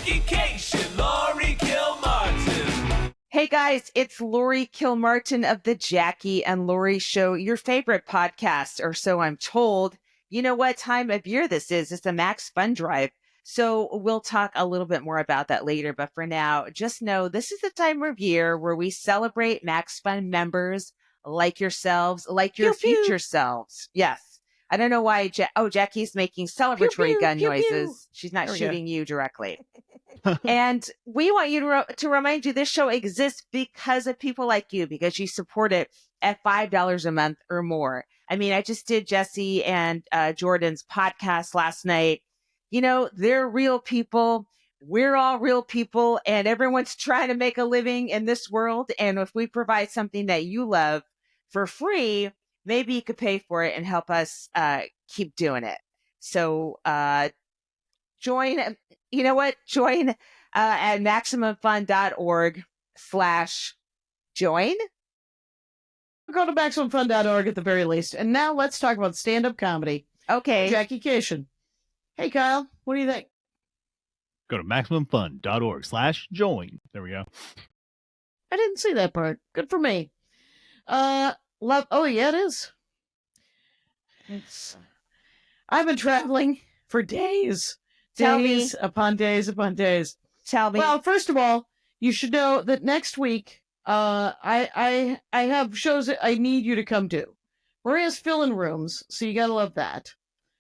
Jackie Kashian, Laurie Kilmartin. Hey guys, it's Laurie Kilmartin of the Jackie and Laurie Show, your favorite podcast, or so I'm told. You know what time of year this is? It's the MaxFunDrive. So we'll talk a little bit more about that later. But for now, just know this is the time of year where we celebrate MaxFun members like yourselves, like your future selves. Yes. I don't know why. Jackie's making celebratory gun noises. She's not shooting you directly. And we want you to remind you this show exists because of people like you, because you support it at $5 a month or more. I mean, I just did Jesse and Jordan's podcast last night. You know, they're real people. We're all real people, and everyone's trying to make a living in this world. And if we provide something that you love for free, maybe you could pay for it and help us keep doing it. So join, you know what? Join at MaximumFun.org/join. Go to MaximumFun.org at the very least. And now let's talk about stand-up comedy. Okay. Jackie Kashian. Hey, Kyle, what do you think? Go to MaximumFun.org/join. There we go. I didn't see that part. Good for me. Oh, yeah, it is. I've been traveling for days. Tell days me. Upon days upon days. Tell me. Well, first of all, you should know that next week, I have shows that I need you to come to. Maria's filling rooms, so you gotta love that.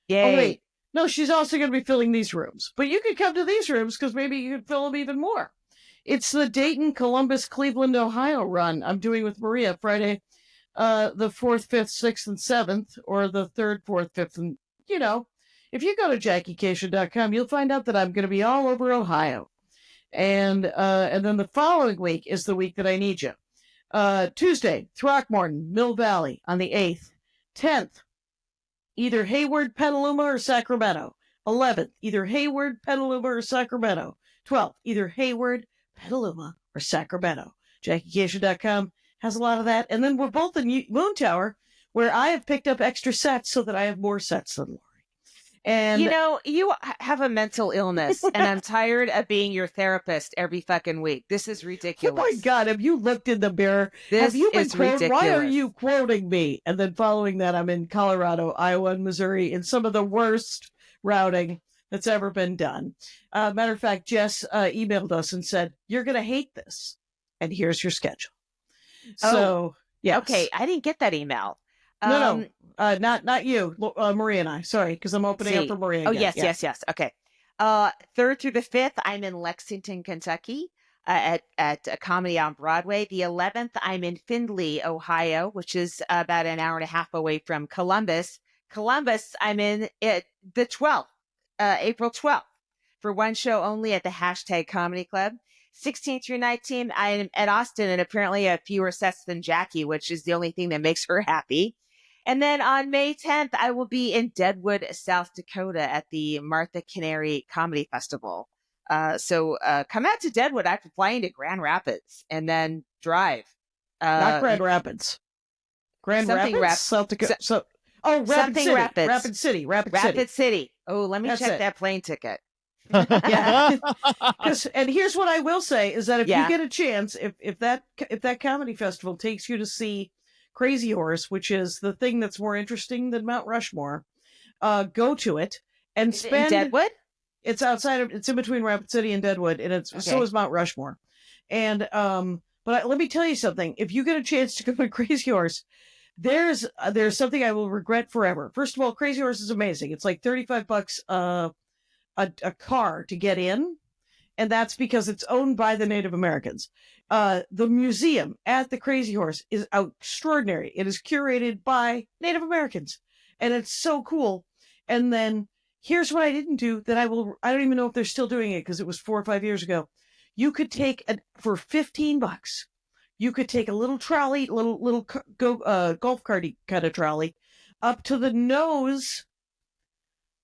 Yay. Oh, wait. No, she's also going to be filling these rooms. But you could come to these rooms because maybe you could fill them even more. It's the Dayton, Columbus, Cleveland, Ohio run I'm doing with Maria Friday, the 4th, 5th, 6th, and 7th, or the 3rd, 4th, 5th, and, you know, if you go to JackieKashian.com, you'll find out that I'm going to be all over Ohio. And then the following week is the week that I need you. Tuesday, Throckmorton, Mill Valley on the 8th. 10th, either Hayward, Petaluma, or Sacramento. 11th, either Hayward, Petaluma, or Sacramento. 12th, either Hayward, Petaluma, or Sacramento. JackieKashian.com has a lot of that. And then we're both in Moon Tower, where I have picked up extra sets so that I have more sets than Laurie. And you know, you have a mental illness, and I'm tired of being your therapist every fucking week. This is ridiculous. Oh my God, have you looked in the mirror? This have you been is ridiculous. Why are ridiculous. you quoting me? And then following that, I'm in Colorado, Iowa, and Missouri in some of the worst routing that's ever been done. Matter of fact, Jess emailed us and said, "You're going to hate this, and here's your schedule." So, yes. Okay, I didn't get that email. No, not you, Maria and I. Sorry, because I'm opening up for Maria. Oh, again. yes. Okay. 3rd through the 5th, I'm in Lexington, Kentucky, at a comedy on Broadway. The 11th, I'm in Findlay, Ohio, which is about an hour and a half away from Columbus. I'm in the 12th, April 12th, for one show only at the # Comedy Club. 16th through 19th, I'm at Austin, and apparently I have fewer sets than Jackie, which is the only thing that makes her happy. And then on May 10th, I will be in Deadwood, South Dakota at the Martha Canary Comedy Festival. So come out to Deadwood after flying to Grand Rapids and then drive. Not Grand Rapids. Grand Rapids? South Dakota. Rapid City. Rapid City. Oh, let me That's check it. that plane ticket. Yeah. And here's what I will say is that if Yeah. you get a chance, if that comedy festival takes you to see Crazy Horse, which is the thing that's more interesting than Mount Rushmore, go to it and Is it in spend. Deadwood? It's it's in between Rapid City and Deadwood, and so is Mount Rushmore. And but let me tell you something. If you get a chance to go to Crazy Horse, there's something I will regret forever. First of all, Crazy Horse is amazing. It's like $35 a car to get in, and that's because it's owned by the Native Americans. The museum at the Crazy Horse is extraordinary. It is curated by Native Americans, and it's so cool. And then here's what I didn't do that I don't even know if they're still doing it because it was 4 or 5 years ago. You could take for $15, you could take a little trolley, little golf carty kind of trolley up to the nose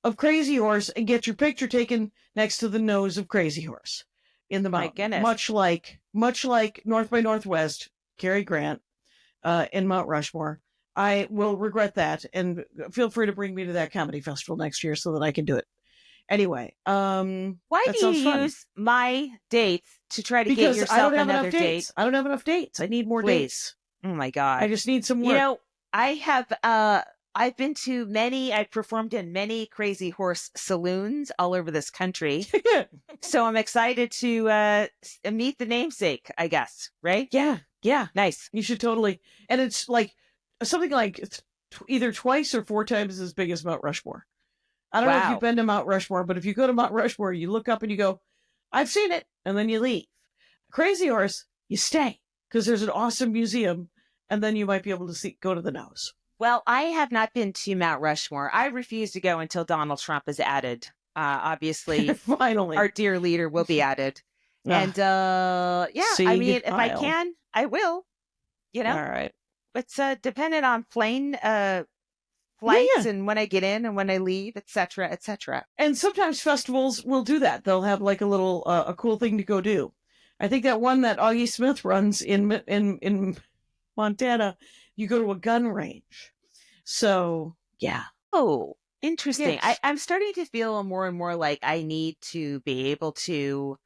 of Crazy Horse and get your picture taken next to the nose of Crazy Horse in the mountain. My goodness. Much like North by Northwest, Cary Grant, in Mount Rushmore. I will regret that, and feel free to bring me to that comedy festival next year so that I can do it. Anyway, Why that do sounds you fun. use my dates to try to get Because I yourself don't have another enough date? dates. I don't have enough dates. I need more Please. dates. Oh my God. I just need some work. You know, I've been to I've performed in many Crazy Horse saloons all over this country. So I'm excited to meet the namesake, I guess, right? yeah. Nice. You should totally. And it's like something like either twice or 4 times as big as Mount Rushmore. I don't know if Wow. you've been to Mount Rushmore, but if you go to Mount Rushmore, you look up and you go, I've seen it. And then you leave. Crazy Horse, you stay because there's an awesome museum. And then you might be able to go to the nose. Well, I have not been to Mount Rushmore. I refuse to go until Donald Trump is added. Obviously, Finally. our dear leader will be added. And yeah, I mean, if I can, I will. You know, all right. It's dependent on plane flights and when I get in and when I leave, etc., etc. And sometimes festivals will do that. They'll have like a little a cool thing to go do. I think that one that Augie Smith runs in Montana, you go to a gun range. So yeah. Oh, interesting. Yes. I'm starting to feel more and more like I need to be able to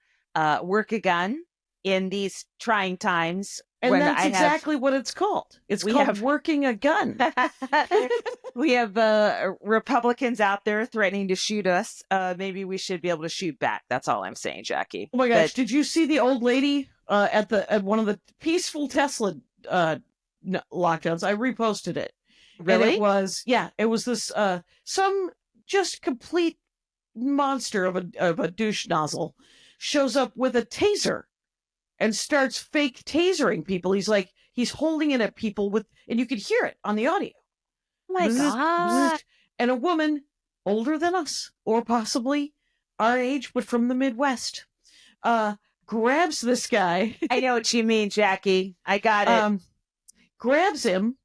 work a gun in these trying times. And that's exactly what it's called. It's called working a gun. We have Republicans out there threatening to shoot us. Maybe we should be able to shoot back. That's all I'm saying, Jackie. Oh my gosh! Did you see the old lady at one of the peaceful Tesla lockdowns? I reposted it. Really? And it was this some just complete monster of a douche nozzle shows up with a taser and starts fake tasering people. He's holding it at people and you could hear it on the audio. Oh my God. And a woman older than us, or possibly our age, but from the Midwest, grabs this guy. I know what you mean, Jackie. I got it. Grabs him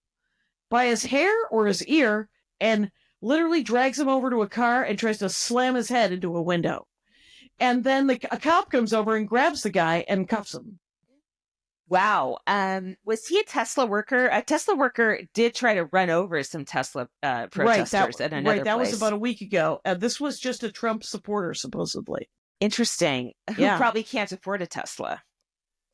by his hair or his ear and literally drags him over to a car and tries to slam his head into a window. And then a cop comes over and grabs the guy and cuffs him. Wow. Was he a Tesla worker? A Tesla worker did try to run over some Tesla protesters at another place. That was about a week ago. This was just a Trump supporter, supposedly. Interesting. Who probably can't afford a Tesla.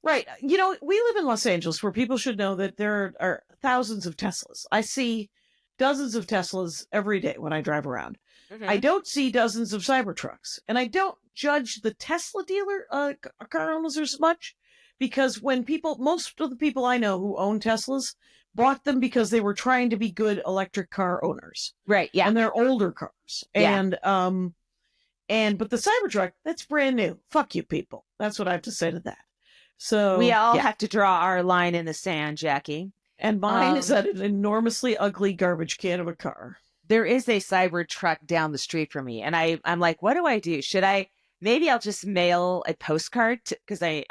Right. You know, we live in Los Angeles where people should know that there are thousands of Teslas. I see dozens of Teslas every day when I drive around. Mm-hmm. I don't see dozens of Cybertrucks. And I don't judge the Tesla dealer car owners as much because most of the people I know who own Teslas bought them because they were trying to be good electric car owners. Right. Yeah. And they're older cars. Yeah. But the Cybertruck, that's brand new. Fuck you people. That's what I have to say to that. So we all have to draw our line in the sand, Jackie. And mine is at an enormously ugly garbage can of a car. There is a Cybertruck down the street from me. And I'm like, what do I do? Maybe I'll just mail a postcard because I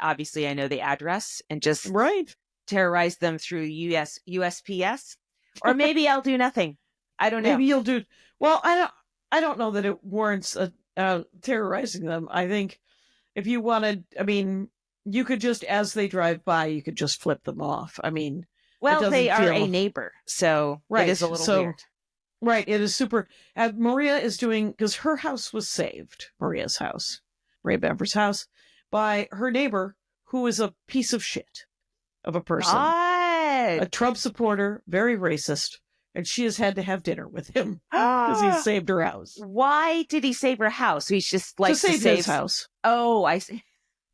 know the address and just terrorize them through USPS. Or maybe I'll do nothing. I don't know. Maybe you'll do. Well, I don't know that it warrants terrorizing them. I think if you wanted, you could just, as they drive by, you could just flip them off. Well, they are a neighbor, so it is a little weird. Right, it is super. Maria is doing, because her house was saved, Maria's house, Ray Bamford's house, by her neighbor, who is a piece of shit of a person. God. A Trump supporter, very racist, and she has had to have dinner with him because he saved her house. Why did he save her house? He's just like to save his house. Oh, I see.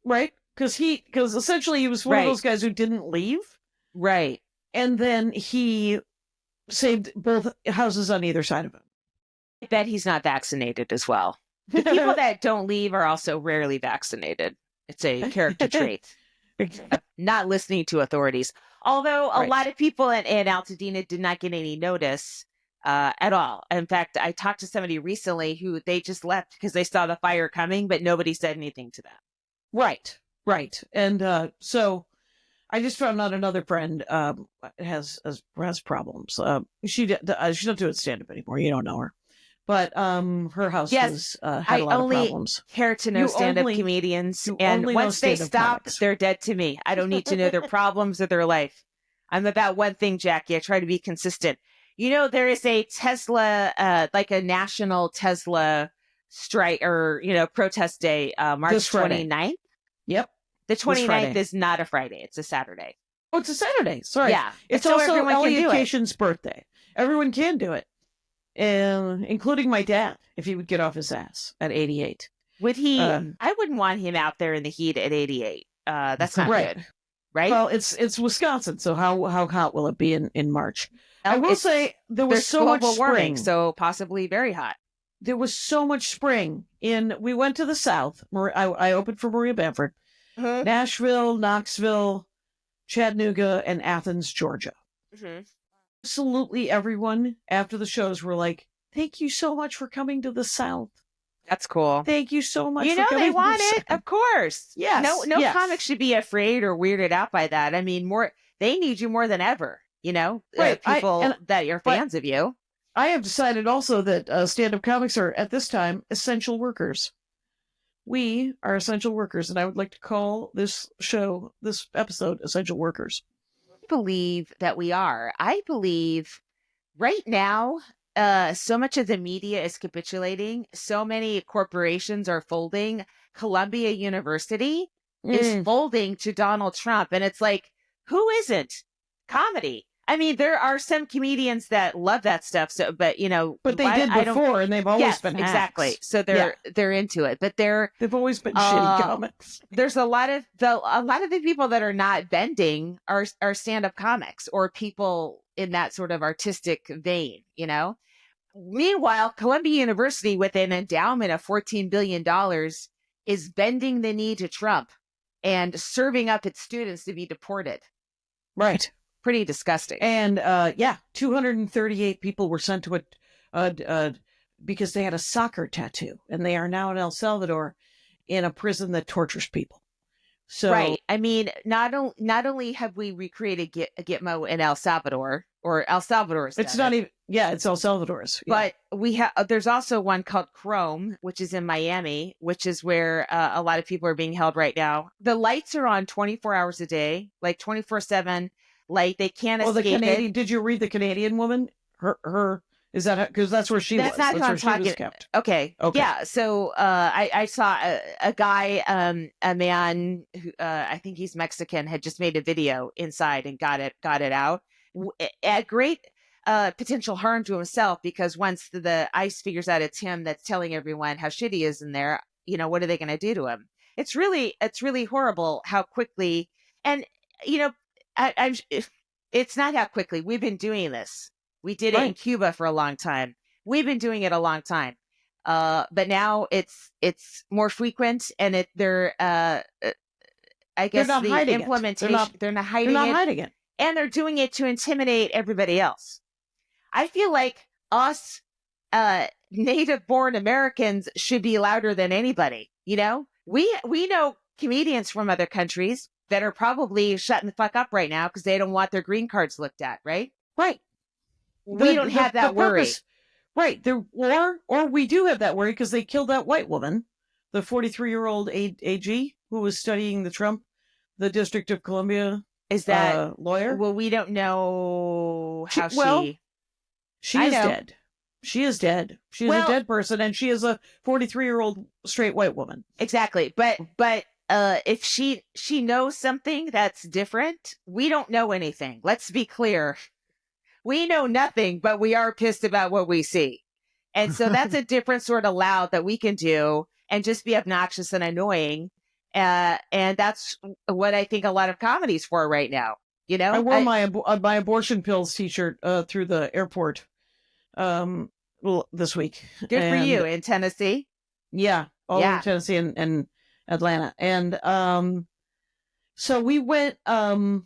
Right, because essentially he was one of those guys who didn't leave. Right. And then he saved both houses on either side of him. I bet he's not vaccinated as well. The people that don't leave are also rarely vaccinated. It's a character trait. Not listening to authorities. Although a lot of people in Altadena did not get any notice at all. In fact, I talked to somebody recently who they just left because they saw the fire coming, but nobody said anything to them. Right. And so I just found out another friend has problems. She doesn't do it stand-up anymore. You don't know her. But her house has had a lot of problems. I only care to know stand-up comedians. And once they stop, they're dead to me. I don't need to know their problems or their life. I'm about one thing, Jackie. I try to be consistent. You know, there is a Tesla, like a national Tesla strike or, protest day, March This Friday. 29th. Yep. The This 29th Friday. is not a Friday. It's a Saturday. Oh, it's a Saturday. Sorry. Yeah. It's so also everyone can Elliot do it. Kashian's birthday. Everyone can do it. Including my dad, if he would get off his ass at 88. Would he? I wouldn't want him out there in the heat at 88. That's not Right. good. Right? Well, it's Wisconsin, so how hot will it be in March? I will It's- say there was there's so much global warming, spring. so possibly very hot. There was so much spring. We went to the South. I opened for Maria Bamford. Mm-hmm. Nashville, Knoxville, Chattanooga, and Athens, Georgia. Mm-hmm. Absolutely everyone after the shows were like, "Thank you so much for coming to the South. That's cool. Thank you so much." You for know coming they to want the it, South." of course. Yes, No yes. comic should be afraid or weirded out by that. I mean, they need you more than ever. Right. People that are fans of you. I have decided also that stand-up comics are at this time essential workers. We are essential workers, and I would like to call this episode, "Essential Workers." I believe that we are. I believe right now, so much of the media is capitulating. So many corporations are folding. Columbia University is folding to Donald Trump. And it's like, who isn't? Comedy. I mean, there are some comedians that love that stuff. So, but But they did before, and they've always been hacks. exactly. So they're into it, but They've always been shitty comics. there's a lot of the people that are not bending are stand-up comics or people in that sort of artistic vein, Meanwhile, Columbia University, with an endowment of $14 billion, is bending the knee to Trump and serving up its students to be deported. Right. Pretty disgusting. And 238 people were sent to because they had a soccer tattoo, and they are now in El Salvador in a prison that tortures people. So, right. I mean, not only have we recreated Gitmo in El Salvador, or El Salvador's it's done not it, even. Yeah, it's El Salvador's. Yeah. but we have. There's also one called Chrome, which is in Miami, which is where a lot of people are being held right now. The lights are on 24 hours a day, like 24/7. Like they can't escape the Canadian. it. Did you read the Canadian woman? Her is that because that's where she That's was. not who I'm That's where she was talking. kept. Okay. Okay. Yeah. So I saw a guy, a man who I think he's Mexican, had just made a video inside and got it out at great potential harm to himself, because once the ICE figures out it's him that's telling everyone how shitty he is in there, what are they going to do to him? It's really horrible how quickly, and it's not how quickly. We've been doing this. We did it in Cuba for a long time. We've been doing it a long time. But now it's more frequent, and I guess not the hiding it. implementation, they're not They're not hiding it. and they're doing it to intimidate everybody else. I feel like us native-born Americans should be louder than anybody. We know comedians from other countries that are probably shutting the fuck up right now because they don't want their green cards looked at, right? Right. We don't have that worry. Right. Or we do have that worry because they killed that white woman, the 43-year-old AG who was studying the District of Columbia Is that lawyer. Well, we don't know how she I is know. dead. She is dead. She is a dead person, and she is a 43-year-old straight white woman. Exactly. But if she knows something that's different, we don't know anything. Let's be clear. We know nothing, but we are pissed about what we see. And so that's a different sort of loud that we can do and just be obnoxious and annoying. And that's what I think a lot of comedy's for right now. I wore my abortion pills t-shirt through the airport this week. Good for you in Tennessee. Yeah, all over Tennessee and Atlanta. And so we went so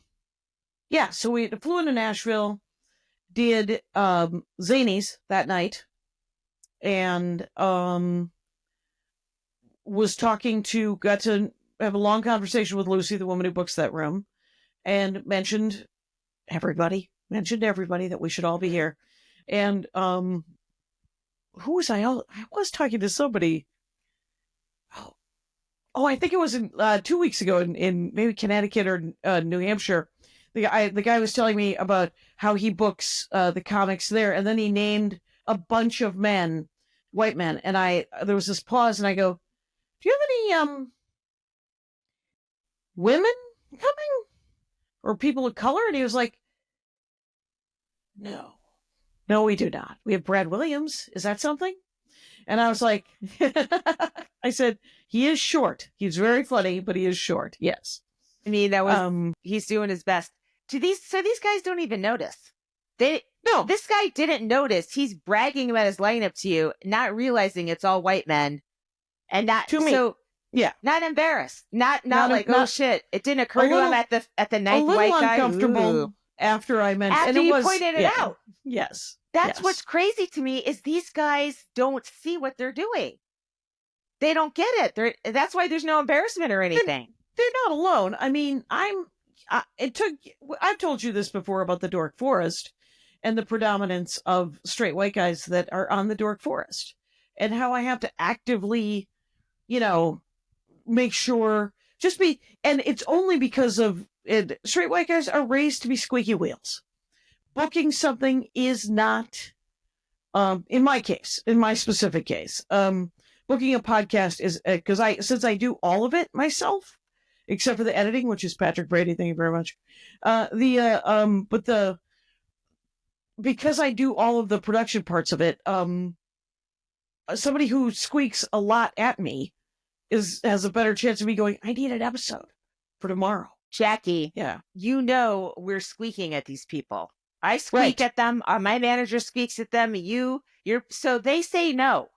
we flew into Nashville, did Zanies that night, and got to have a long conversation with Lucy, the woman who books that room, and mentioned everybody that we should all be here. And who was I was talking to somebody. I think it was 2 weeks ago in maybe Connecticut or New Hampshire. The guy was telling me about how he books the comics there, and then he named a bunch of men white men, and there was this pause, and I go, "Do you have any women coming or people of color?" And he was like, "No, no, we do not. We have Brad Williams. Is that something?" And I was like, I said, "He is short. He's very funny, but he is short. Yes." I mean, that was he's doing his best. These guys don't even notice. No. This guy didn't notice. He's bragging about his lineup to you, not realizing it's all white men, and not to me. So yeah, not embarrassed. Not like, oh shit, it didn't occur to him at the ninth white guy. Uncomfortable Ooh. After I mentioned, after and you pointed it out. Yes, that's what's crazy to me is these guys don't see what they're doing. They don't get it. That's why there's no embarrassment or anything. They're not alone. I mean, I've told you this before about the Dork Forest and the predominance of straight white guys that are on the Dork Forest, and how I have to actively, make sure and it's only because of it. Straight white guys are raised to be squeaky wheels. Booking something is not, in my specific case, booking a podcast is since I do all of it myself, except for the editing, which is Patrick Brady. Thank you very much. Because I do all of the production parts of it, somebody who squeaks a lot at me has a better chance of me going, "I need an episode for tomorrow." Jackie, Yeah, we're squeaking at these people. I squeak at them. My manager squeaks at them. So they say no.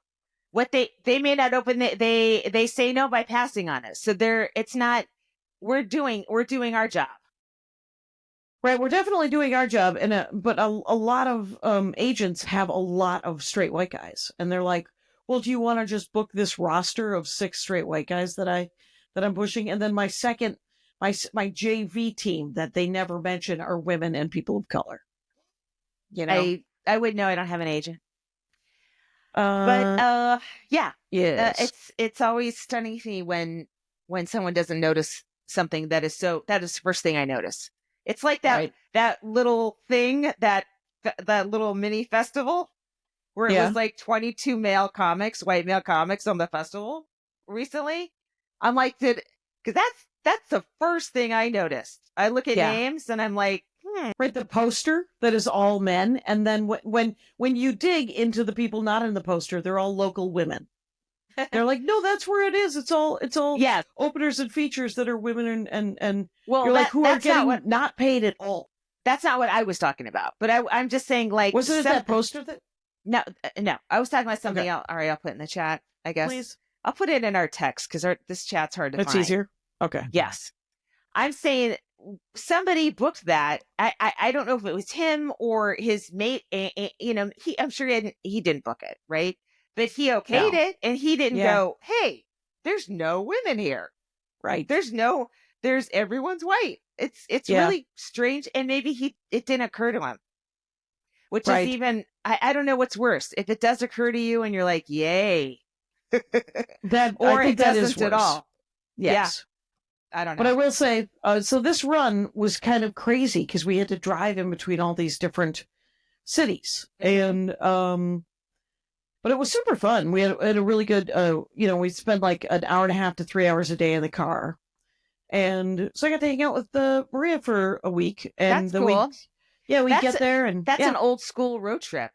What they may not open. They say no by passing on us. So it's not. We're doing our job. right. We're definitely doing our job, but a lot of agents have a lot of straight white guys, and they're like, "Well, do you want to just book this roster of 6 straight white guys that I'm pushing?" And then my JV team that they never mention are women and people of color. I would know. I don't have an agent. Yeah. It's always stunning to me when someone doesn't notice something that is the first thing I notice. It's like that little thing, that little mini festival where it was like 22 white male comics on the festival recently. I'm like, because that's the first thing I noticed. I look at names and I'm like, Right, the poster that is all men, and then when you dig into the people not in the poster, they're all local women. They're like, "No, that's where it is. It's all openers and features that are women and well, you're like, who are getting not paid at all." That's not what I was talking about. But I'm just saying, like, wasn't it that poster that? No. I was talking about something else. All right, I'll put it in the chat, I guess. Please. I'll put it in our text because this chat's hard to find. That's easier. Okay. Yes. I'm saying somebody booked that. I don't know if it was him or his mate. I'm sure he didn't book it, right? But he okayed it, and he didn't go, "Hey, there's no women here." Right. There's everyone's white. It's really strange, and maybe it didn't occur to him. Which is even, I don't know what's worse. If it does occur to you and you're like, "Yay." Or I think it that doesn't is at all. Yes. Yeah. I don't know. But I will say, so this run was kind of crazy because we had to drive in between all these different cities. And, but it was super fun. We had a really good, we spent like an hour and a half to 3 hours a day in the car. And so I got to hang out with Maria for a week. And that's cool. We get there and that's an old school road trip,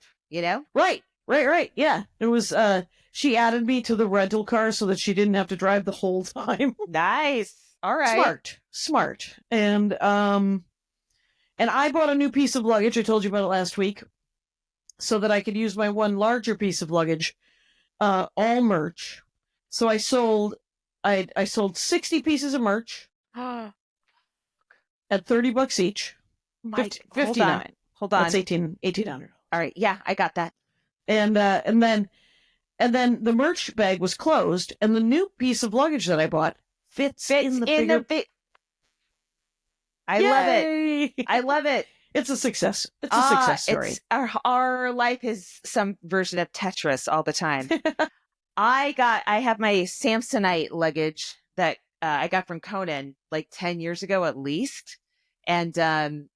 Right. Yeah. It was, she added me to the rental car so that she didn't have to drive the whole time. Nice. All right. Smart. And I bought a new piece of luggage. I told you about it last week, so that I could use my one larger piece of luggage, all merch. So I sold 60 pieces of merch at $30 each. $59. Hold on. That's $1,800. All right. Yeah, I got that. And then the merch bag was closed, and the new piece of luggage that I bought fits in the bigger. I love it. I love it. It's a success. It's a success story. Our life is some version of Tetris all the time. I have my Samsonite luggage that I got from Conan like 10 years ago at least. And the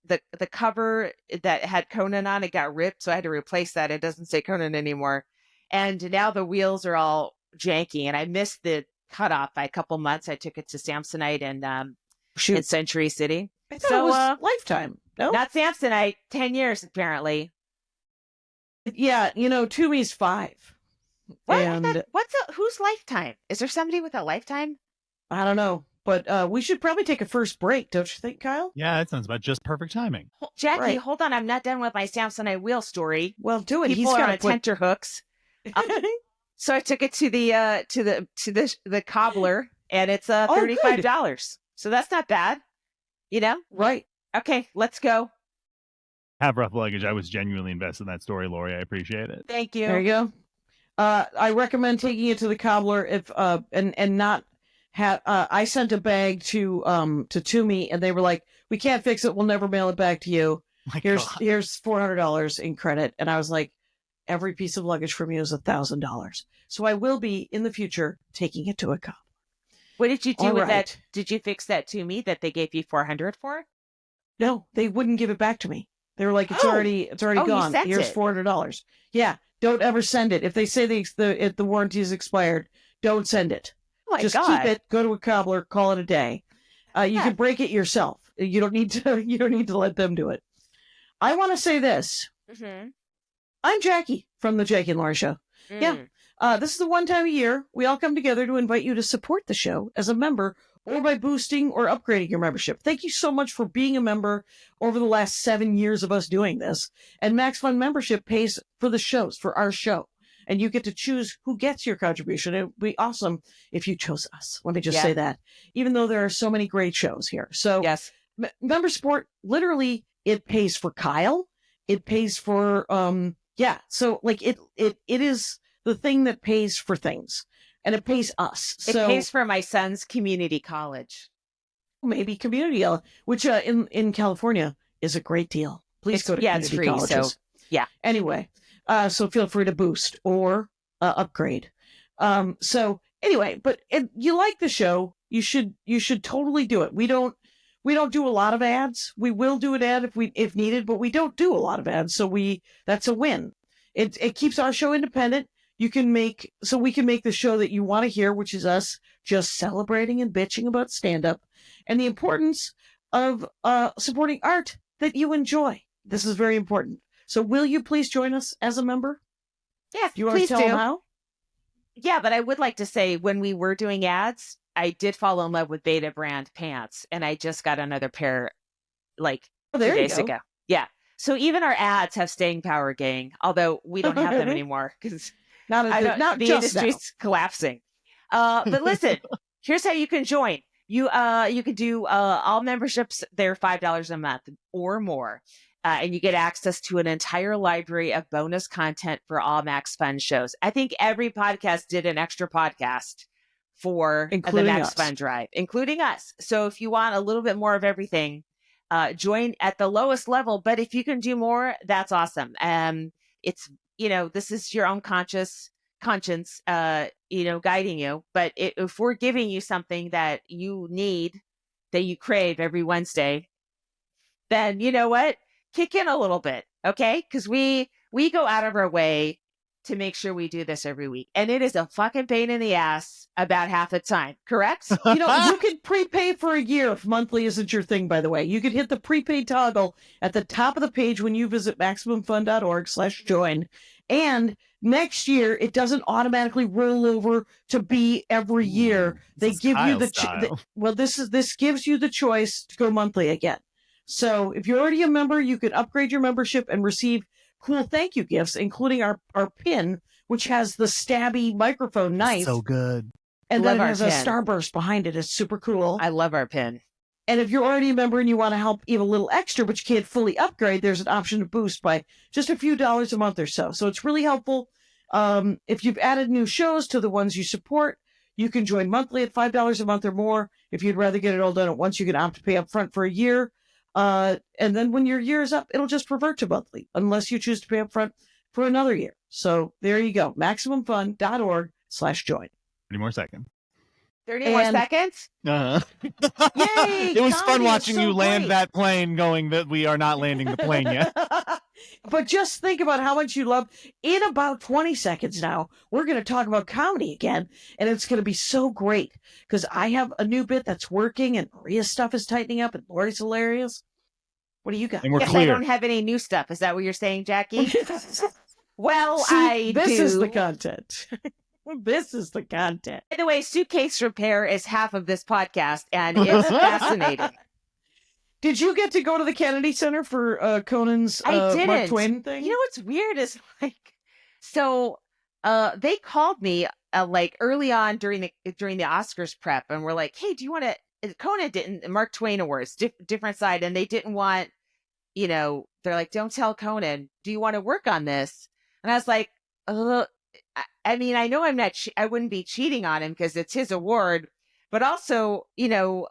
the cover that had Conan on, it got ripped, so I had to replace that. It doesn't say Conan anymore. And now the wheels are all janky, and I missed the cutoff by a couple months. I took it to Samsonite and in Century City. I thought it was Lifetime. No, not Samsonite. 10 years apparently. Yeah, Toomey's 5. What? And who's Lifetime? Is there somebody with a Lifetime? I don't know, but we should probably take a first break, don't you think, Kyle? Yeah, that sounds about just perfect timing. Jackie, Right. hold on. I'm not done with my Samsonite wheel story. Well, do it. People are on tenterhooks. So I took it to the cobbler, and it's $35. So that's not bad, Right. Okay, let's go. Have rough luggage. I was genuinely invested in that story, Laurie. I appreciate it. Thank you. There you go. I recommend taking it to the cobbler if and not have. I sent a bag to Toomey, and they were like, "We can't fix it. We'll never mail it back to you. Here's $400 in credit." And I was like, "Every piece of luggage from you is $1,000." So I will be in the future taking it to a cobbler. What did you do All with right. that? Did you fix that Toomey that they gave you $400 for? No, they wouldn't give it back to me. They were like, "It's already you gone. sent Here's it. $400." Yeah, don't ever send it. If they say the warranty is expired, don't send it. Oh my Just God. keep it. Go to a cobbler. Call it a day. You can break it yourself. You don't need to. You don't need to let them do it. I want to say this. Mm-hmm. I'm Jackie from the Jackie and Laurie Show. Yeah. This is the one time a year we all come together to invite you to support the show as a member or by boosting or upgrading your membership. Thank you so much for being a member over the last 7 years of us doing this. And MaxFun membership pays for the shows, for our show. And you get to choose who gets your contribution. It would be awesome if you chose us. Let me just say that, even though there are so many great shows here. So Yes. member support, literally, it pays for Kyle. It pays for, So like it is the thing that pays for things, and it pays us. It So pays for my son's community college. maybe community, which in California is a great deal. Please go to it's community free. colleges. So yeah. Anyway, so feel free to boost or upgrade. So anyway, but if you like the show, you should totally do it. We don't do a lot of ads. We will do an ad if needed, but we don't do a lot of ads. So that's a win. It keeps our show independent. We can make the show that you want to hear, which is us just celebrating and bitching about stand-up and the importance of supporting art that you enjoy. This is very important. So will you please join us as a member? Yes, Do you want to please tell do. them how? Yeah, but I would like to say when we were doing ads, I did fall in love with Beta brand pants, and I just got another pair like 2 There you days go. ago. Yeah. So even our ads have staying power, gang, although we don't have them anymore because Not the just now. industry's collapsing. But listen, here's how you can join. You can do all memberships. They're $5 a month or more. And you get access to an entire library of bonus content for all Max Fun shows. I think every podcast did an extra podcast for Including the Max us. Fun Drive, including us. So if you want a little bit more of everything, join at the lowest level. But if you can do more, that's awesome. It's, this is your own conscience, guiding you. But if we're giving you something that you need, that you crave every Wednesday, then you know what? Kick in a little bit, okay? Because we go out of our way to make sure we do this every week. And it is a fucking pain in the ass about half the time, correct? You can prepay for a year if monthly isn't your thing, by the way. You could hit the prepaid toggle at the top of the page when you visit MaximumFun.org/join. And next year, it doesn't automatically roll over to be every year. They give you this gives you the choice to go monthly again. So if you're already a member, you can upgrade your membership and receive cool thank you gifts, including our pin, which has the stabby microphone knife. So good. And Love then it our has a pin. starburst behind it. It's super cool. I love our pin. And if you're already a member and you want to help even a little extra, but you can't fully upgrade, there's an option to boost by just a few dollars a month or so. So it's really helpful. If you've added new shows to the ones you support, you can join monthly at $5 a month or more. If you'd rather get it all done at once, you can opt to pay up front for a year. And then when your year is up, it'll just revert to monthly, unless you choose to pay up front for another year. So there you go. MaximumFun.org/join. 30 more seconds. 30 more And- seconds? Uh-huh. Yay, It was fun comedy is watching so you land great. that plane going that we are not landing the plane yet. But just think about how much you love. In about 20 seconds now, we're going to talk about comedy again, and it's going to be so great because I have a new bit that's working, and Maria's stuff is tightening up, and Lori's hilarious. What do you got? And we're Yes, I clear. don't have any new stuff. Is that what you're saying, Jackie? Well, See, this do. is the content. This is the content. By the way, suitcase repair is half of this podcast, and it's fascinating. Did you get to go to the Kennedy Center for Conan's I didn't. Mark Twain thing? You know what's weird is so they called me like early on during the Oscars prep, and were like, "Hey, do you want to?" Conan didn't. Mark Twain Awards, different side, and they didn't want. They're like, "Don't tell Conan. Do you want to work on this?" And I was like, I mean, I know I'm not. I wouldn't be cheating on him because it's his award, but also,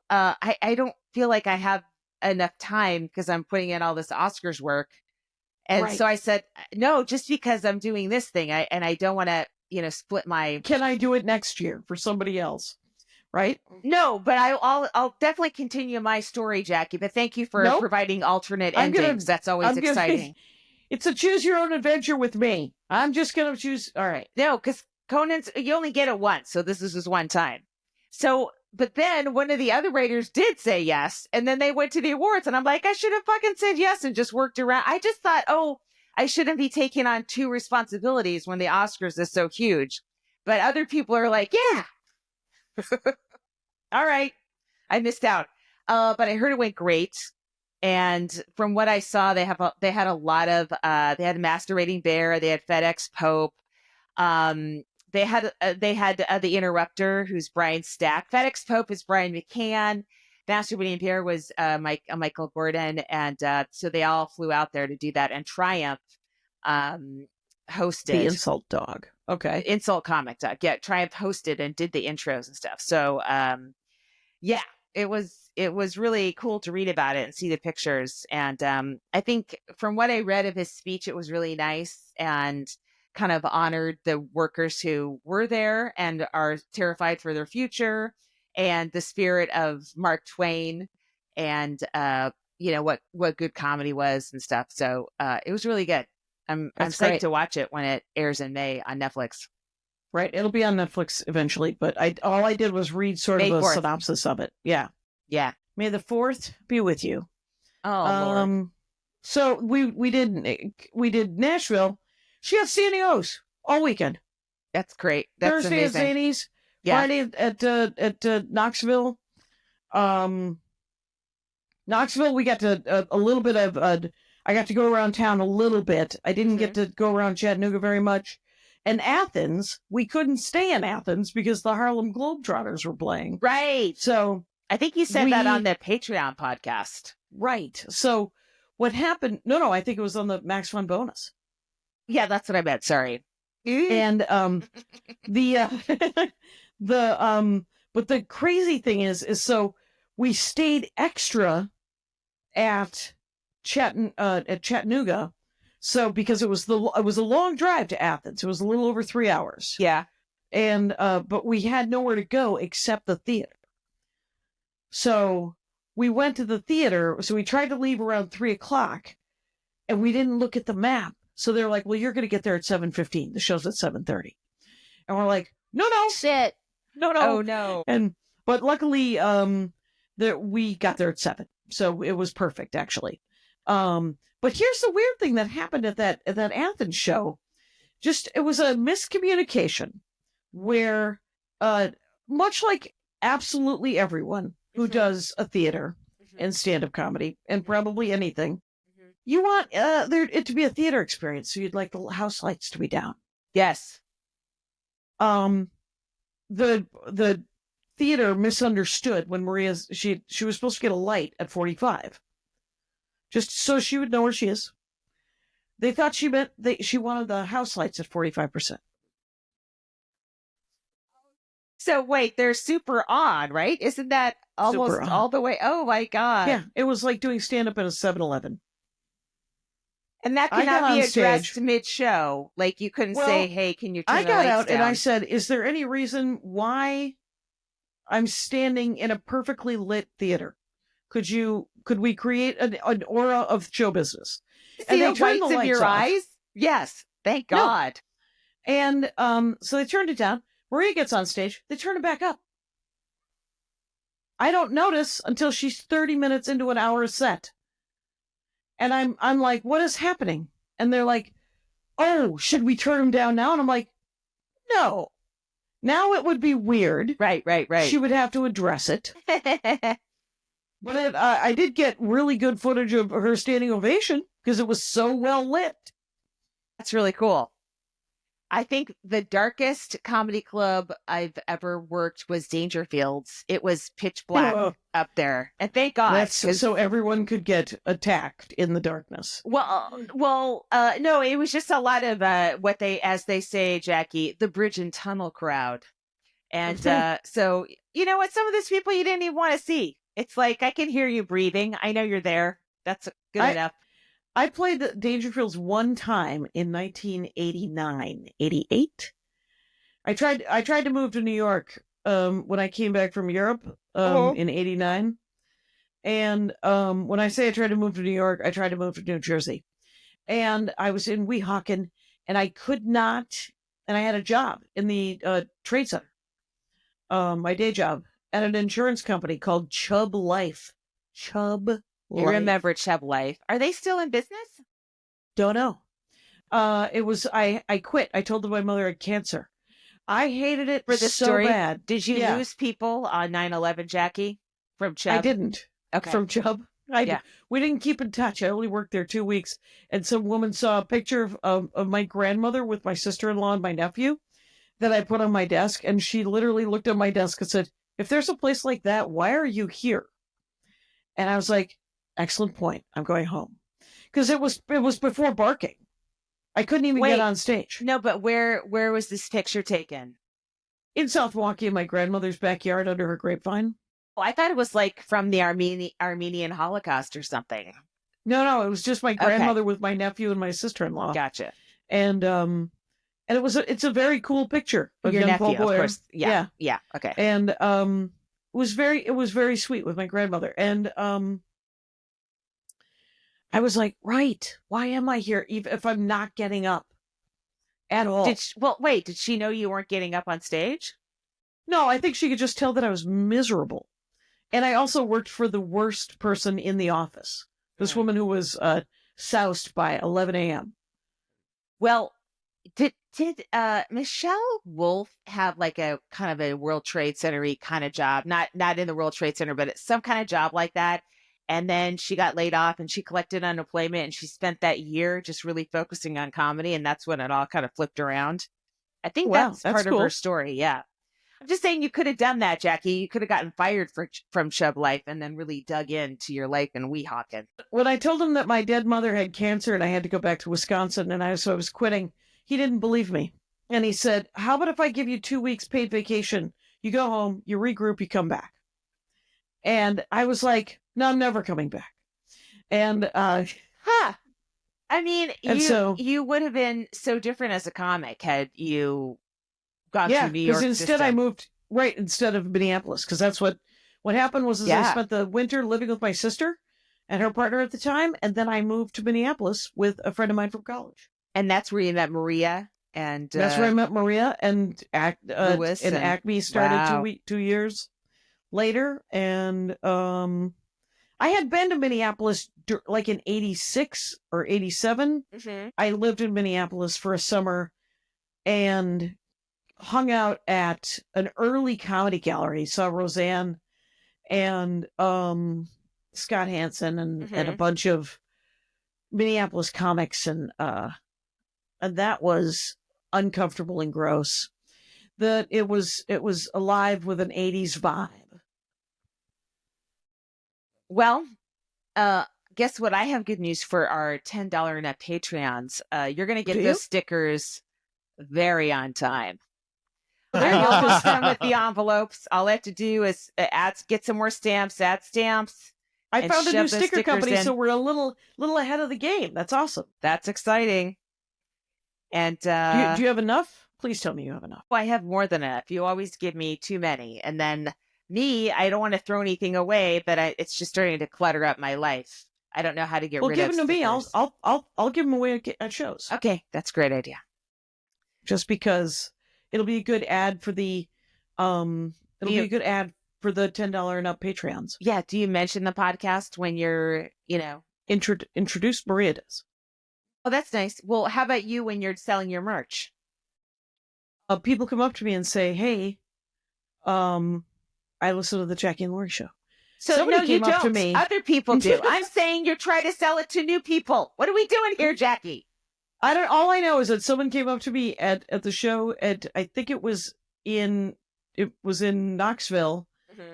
I don't feel like I have enough time because I'm putting in all this Oscars work. And Right. so I said, no, just because I'm doing this thing, I don't want to, split my. Can I do it next year for somebody else? Right? No, but I'll definitely continue my story, Jackie. But thank you for Nope. providing alternate I'm gonna- endings. That's always I'm gonna- exciting. It's a choose your own adventure with me. I'm just going to choose. All right. No, because you only get it once. So this is just one time. So, but then one of the other writers did say yes. And then they went to the awards. And I'm like, I should have fucking said yes and just worked around. I just thought, I shouldn't be taking on two responsibilities when the Oscars is so huge. But other people are like, yeah. All right. I missed out. But I heard it went great. And from what I saw, they had a lot of, they had Masturbating Bear, they had FedEx Pope. They had the Interrupter, who's Brian Stack. FedEx Pope is Brian McCann. Masturbating Bear was Michael Gordon. And so they all flew out there to do that. And Triumph hosted. The insult dog. Okay. Insult Comic Dog. Yeah, Triumph hosted and did the intros and stuff. So, yeah, it was really cool to read about it and see the pictures. And I think from what I read of his speech, it was really nice and kind of honored the workers who were there and are terrified for their future, and the spirit of Mark Twain, and what good comedy was and stuff. So it was really good. I'm That's psyched great. to watch it when it airs in May on Netflix. Right. It'll be on Netflix eventually, but all I did was read sort May of a 4th. synopsis of it. Yeah. Yeah. May the 4th be with you. Oh, Lord. So we did Nashville. She had CNEOs all weekend. That's great. That's Thursday amazing. at Zany's, Yeah. Friday at Knoxville. Knoxville, we got to a little bit of. I got to go around town a little bit. I didn't get to go around Chattanooga very much. And Athens, we couldn't stay in Athens because the Harlem Globetrotters were playing. Right. So I think you said that We- on the Patreon podcast. right. So what happened? No, I think it was on the Max Fun bonus. Yeah, that's what I meant. Sorry. And but the crazy thing is so we stayed extra at Chattanooga, so because it was a long drive to Athens. It was a little over 3 hours. Yeah. And but we had nowhere to go except the theater. So we went to the theater. So we tried to leave around 3:00, and we didn't look at the map. So they're like, "Well, you're going to get there at 7:15. The show's at 7:30," and we're like, "No, Shit. no." Oh, no. But luckily, that we got there at 7, so it was perfect actually. But here's the weird thing that happened at that Athens show. It was a miscommunication where, much like absolutely everyone who Mhm. does a theater and stand-up comedy and probably anything, Mhm. you want it to be a theater experience, so you'd like the house lights to be down. Yes. The theater misunderstood when she was supposed to get a light at 45, just so she would know where she is. They thought she meant she wanted the house lights at 45%. So wait, they're super on, right? Isn't that almost Super on. all the way? Oh my God. Yeah, it was like doing stand-up at a 7-Eleven. And that I got cannot be on addressed stage. mid-show. Like you couldn't Well, say, hey, can you turn I the got lights out and down? I said, "Is there any reason why I'm standing in a perfectly lit theater. Could we create an aura of show business? See the whites of your eyes? Yes. Thank God. No. And so they turned it down. Maria gets on stage. They turn it back up. I don't notice until she's 30 minutes into an hour set. And I'm like, what is happening? And they're like, oh, should we turn him down now? And I'm like, no. Now it would be weird. Right. She would have to address it. But I did get really good footage of her standing ovation because it was so well lit. That's really cool. I think the darkest comedy club I've ever worked was Dangerfields. It was pitch black up there. And thank God. That's so everyone could get attacked in the darkness. No, it was just a lot of as they say, Jackie, the bridge and tunnel crowd. And so, you know what? Some of those people you didn't even want to see. It's like, I can hear you breathing. I know you're there. That's good enough. I played the Dangerfields one time in 1989, 88. I tried to move to New York when I came back from Europe in 89. And when I say I tried to move to New York, I tried to move to New Jersey. And I was in Weehawken, and I could not, and I had a job in the trade center, my day job, at an insurance company called Chubb Life. You remember Chubb Life. Are they still in business? Don't know. I quit. I told them my mother had cancer. I hated it for the so story. Bad. Did you lose people on 9/11, Jackie, from Chubb? I didn't. Okay. From Chubb. We didn't keep in touch. I only worked there 2 weeks. And some woman saw a picture of my grandmother with my sister-in-law and my nephew that I put on my desk. And she literally looked at my desk and said, if there's a place like that, why are you here? And I was like, excellent point. I'm going home. Because it was before barking. I couldn't even get on stage. No, but where was this picture taken? In South Milwaukee, in my grandmother's backyard under her grapevine. Oh, I thought it was like from the Armenian Holocaust or something. No, it was just my grandmother with my nephew and my sister-in-law. Gotcha. And it's a very cool picture of your young nephew, Paul Boyer. Of course. Yeah. Okay. And it was very sweet with my grandmother. And I was like, right, why am I here even if I'm not getting up at all? Did she know you weren't getting up on stage? No, I think she could just tell that I was miserable. And I also worked for the worst person in the office. This woman who was soused by 11 a.m. Well, did Michelle Wolf have like a kind of a World Trade Center-y kind of job? Not in the World Trade Center, but it's some kind of job like that. And then she got laid off and she collected unemployment and she spent that year just really focusing on comedy. And that's when it all kind of flipped around. I think that's part cool. of her story. Yeah. I'm just saying you could have done that, Jackie. You could have gotten fired from Chubb Life and then really dug into your life in Weehawken. When I told him that my dead mother had cancer and I had to go back to Wisconsin and I was quitting, he didn't believe me. And he said, how about if I give you 2 weeks paid vacation? You go home, you regroup, you come back. And I was like, no, I'm never coming back. And, I mean, you would have been so different as a comic had you gone to New York. Because instead I moved, instead of Minneapolis, because that's what happened was I spent the winter living with my sister and her partner at the time. And then I moved to Minneapolis with a friend of mine from college. And that's where you met Maria. And that's where I met Maria and Lewis and Acme started 2 years later. And I had been to Minneapolis like in 86 or 87. Mm-hmm. I lived in Minneapolis for a summer and hung out at an early comedy gallery. Saw Roseanne and Scott Hansen and a bunch of Minneapolis comics. And that was uncomfortable and gross. That it was alive with an 80s vibe. Well, guess what? I have good news for our $10 and up Patreons. You're going to get those stickers very on time. You'll just send with the envelopes. All I have to do is get some more stamps, add stamps. I found a new sticker company, so we're a little ahead of the game. That's awesome. That's exciting. And do you have enough? Please tell me you have enough. I have more than enough. You always give me too many, and then Me, I don't want to throw anything away, but it's just starting to clutter up my life. I don't know how to get rid of give them to me. stickers. I'll give them away at shows. Okay, that's a great idea. Just because it'll be a good ad for the be a good ad for the $10 and up Patreons. Yeah. Do you mention the podcast when you're, introduce Maria does. Oh, that's nice. Well, how about you when you're selling your merch? People come up to me and say, "Hey, I listen to the Jackie and Laurie show." So Somebody you came up to don't. me. Other people do. I'm saying you're trying to sell it to new people. What are we doing here, Jackie? All I know is that someone came up to me at the show I think it was in Knoxville,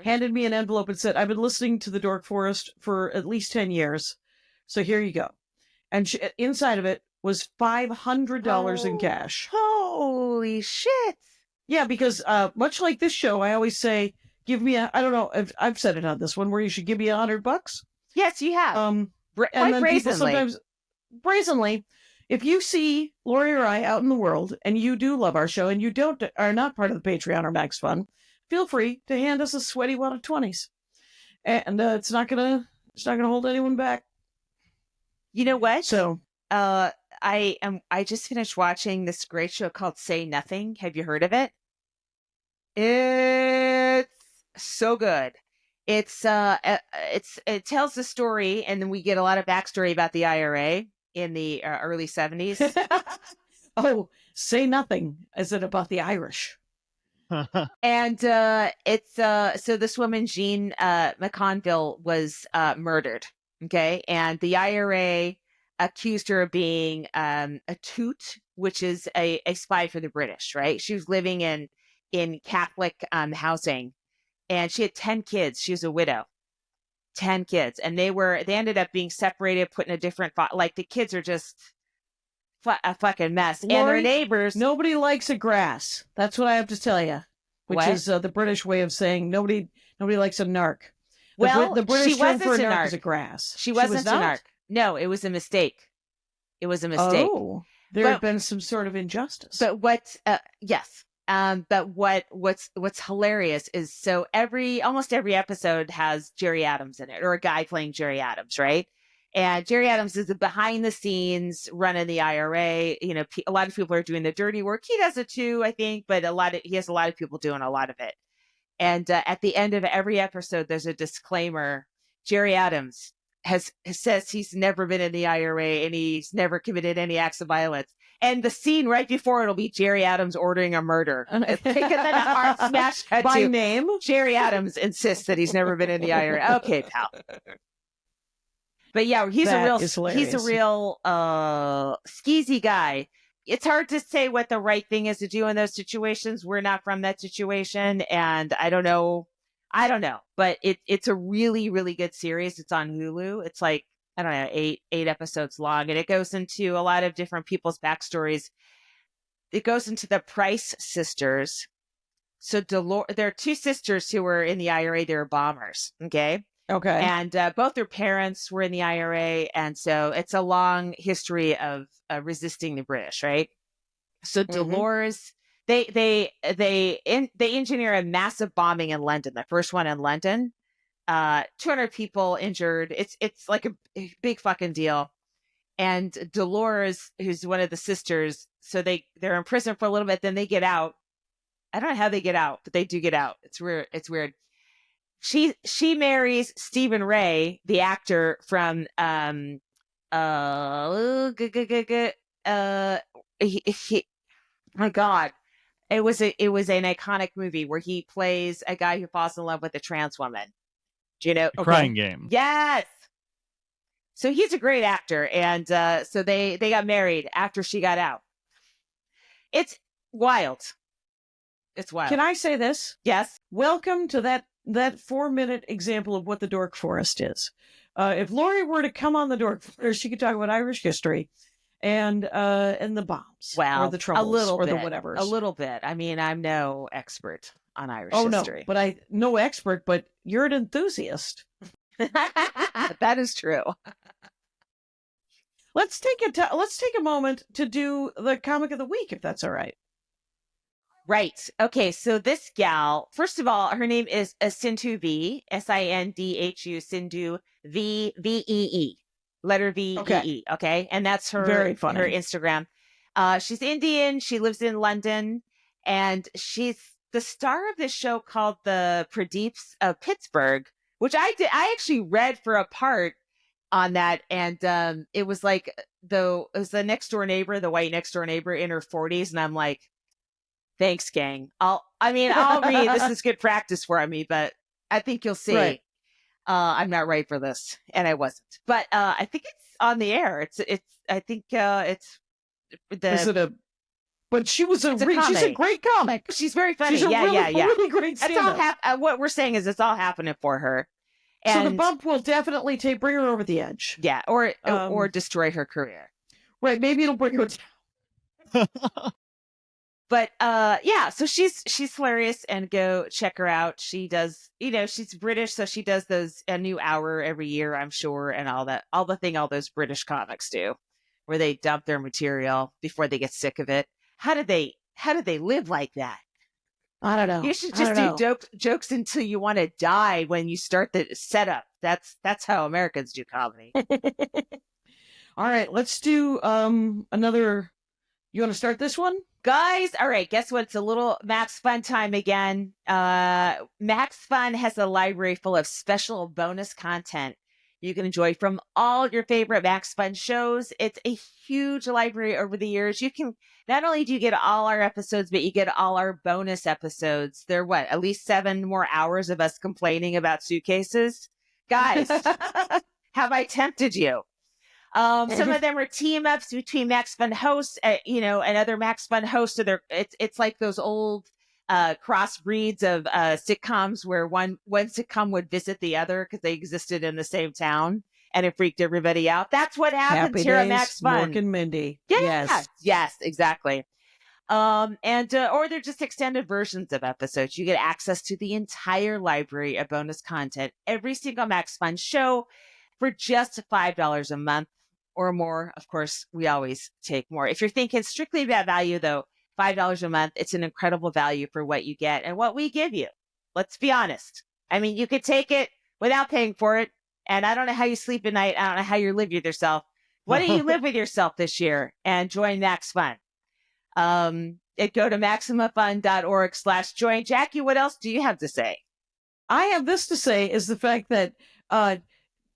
handed me an envelope and said, "I've been listening to the Dork Forest for at least 10 years. So here you go." And inside of it was $500 in cash. Holy shit. Yeah, because much like this show, I always say, give me I don't know if I've said it on this one where you should give me $100. Yes, you have. And Quite then brazenly. people sometimes brazenly, if you see Laurie or I out in the world and you do love our show and you are not part of the Patreon or Max Fun, feel free to hand us a sweaty wad of 20s, and it's not gonna hold anyone back. You know what? So I just finished watching this great show called Say Nothing. Have you heard of it? It's so good. It tells the story, and then we get a lot of backstory about the IRA in the early 70s. Oh, Say Nothing. Is it about the Irish? And it's so this woman, Jean McConville, was murdered. Okay, and the IRA accused her of being a toot, which is a spy for the British. Right? She was living in Catholic housing, and she had 10 kids. She was a widow. 10 kids, and they ended up being separated, put in a different like the kids are just a fucking mess. Laurie, and their neighbors, nobody likes a grass. That's what I have to tell you, which is the British way of saying nobody likes a narc. The British she term for wasn't a a narc narc. is a grass. She wasn't a narc. No, it was a mistake. It was a mistake. Oh, there had been some sort of injustice. But yes. But what's hilarious is almost every episode has Jerry Adams in it, or a guy playing Jerry Adams, right? And Jerry Adams is the behind the scenes running the IRA. A lot of people are doing the dirty work. He does it too, I think, but he has a lot of people doing a lot of it. And at the end of every episode, there's a disclaimer. Jerry Adams says he's never been in the IRA and he's never committed any acts of violence. And the scene right before it'll be Jerry Adams ordering a murder. Taking that heart smash cut by to name. Jerry Adams insists that he's never been in the IRA. Okay, pal. But yeah, he's a real skeezy guy. It's hard to say what the right thing is to do in those situations. We're not from that situation, and I don't know. But it's a really, really good series. It's on Hulu. It's like, I don't know, eight episodes long, and it goes into a lot of different people's backstories. It goes into the Price sisters. So there are two sisters who were in the IRA. They were bombers. Okay. And both their parents were in the IRA. And so it's a long history of resisting the British, right? So Dolores, they engineer a massive bombing in London, the first one in London. 200 people injured. It's like a big fucking deal. And Dolores, who's one of the sisters, so they're in prison for a little bit, then they get out. I don't know how they get out, but they do get out. It's weird. She marries Stephen Ray, the actor from my God. It was an iconic movie where he plays a guy who falls in love with a trans woman. Do you know? Crying Game. Yes. So he's a great actor, and so they got married after she got out. It's wild. It's wild. Can I say this? Yes. Welcome to that 4-minute example of what the Dork Forest is. If Laurie were to come on the Dork Forest, she could talk about Irish history and the bombs, or the troubles, a little or bit, the whatevers. A little bit. I mean, I'm no expert on Irish history. No, but no expert, but you're an enthusiast. That is true. Let's take a moment to do the comic of the week, if that's all right. Right. Okay. So this gal, first of all, her name is Sindhu V, Sindhu, Sindhu VEE, letter VEE. Okay. Okay. And that's Very funny. her Instagram. She's Indian. She lives in London, and she's the star of this show called The Pradeeps of Pittsburgh, which I actually read for a part on that. And it was like, it was the next door neighbor, the white next door neighbor in her 40s. And I'm like, thanks, gang. I'll read. This is good practice for me, but I think you'll see. Right. I'm not right for this, and I wasn't. But I think it's on the air. I think it's the. Is it a? But she's a comedy. great comic. She's very funny. She's a really great That's stand-up. all. What we're saying is it's all happening for her. And, so the bump will definitely bring her over the edge. Yeah, or destroy her career. Right. Maybe it'll bring her down. But yeah, so she's hilarious, and go check her out. She does, she's British, so she does a new hour every year, I'm sure, and all those British comics do, where they dump their material before they get sick of it. How do they live like that? I don't know. You should just do jokes until you want to die when you start the setup. That's how Americans do comedy. All right, let's do another. You want to start this one? Guys, all right, guess what? It's a little Max Fun time again. Max Fun has a library full of special bonus content you can enjoy from all your favorite Max Fun shows. It's a huge library over the years. You can, not only do you get all our episodes, but you get all our bonus episodes. They're at least 7 more hours of us complaining about suitcases. Guys, have I tempted you? Some of them are team ups between Max Fun hosts, and other Max Fun hosts. So it's like those old crossbreeds of sitcoms where one sitcom would visit the other because they existed in the same town, and it freaked everybody out. That's what happens Happy here at Days, Max Fun. Mork and Mindy. Yes, exactly. Or they're just extended versions of episodes. You get access to the entire library of bonus content, every single Max Fun show, for just $5 a month or more. Of course, we always take more. If you're thinking strictly about value, though, $5 a month, it's an incredible value for what you get and what we give you. Let's be honest. I mean, you could take it without paying for it. And I don't know how you sleep at night. I don't know how you live with yourself. Why don't you live with yourself this year and join Max Fun? Go to MaximumFun.org/join. Jackie, what else do you have to say? I have this to say is the fact that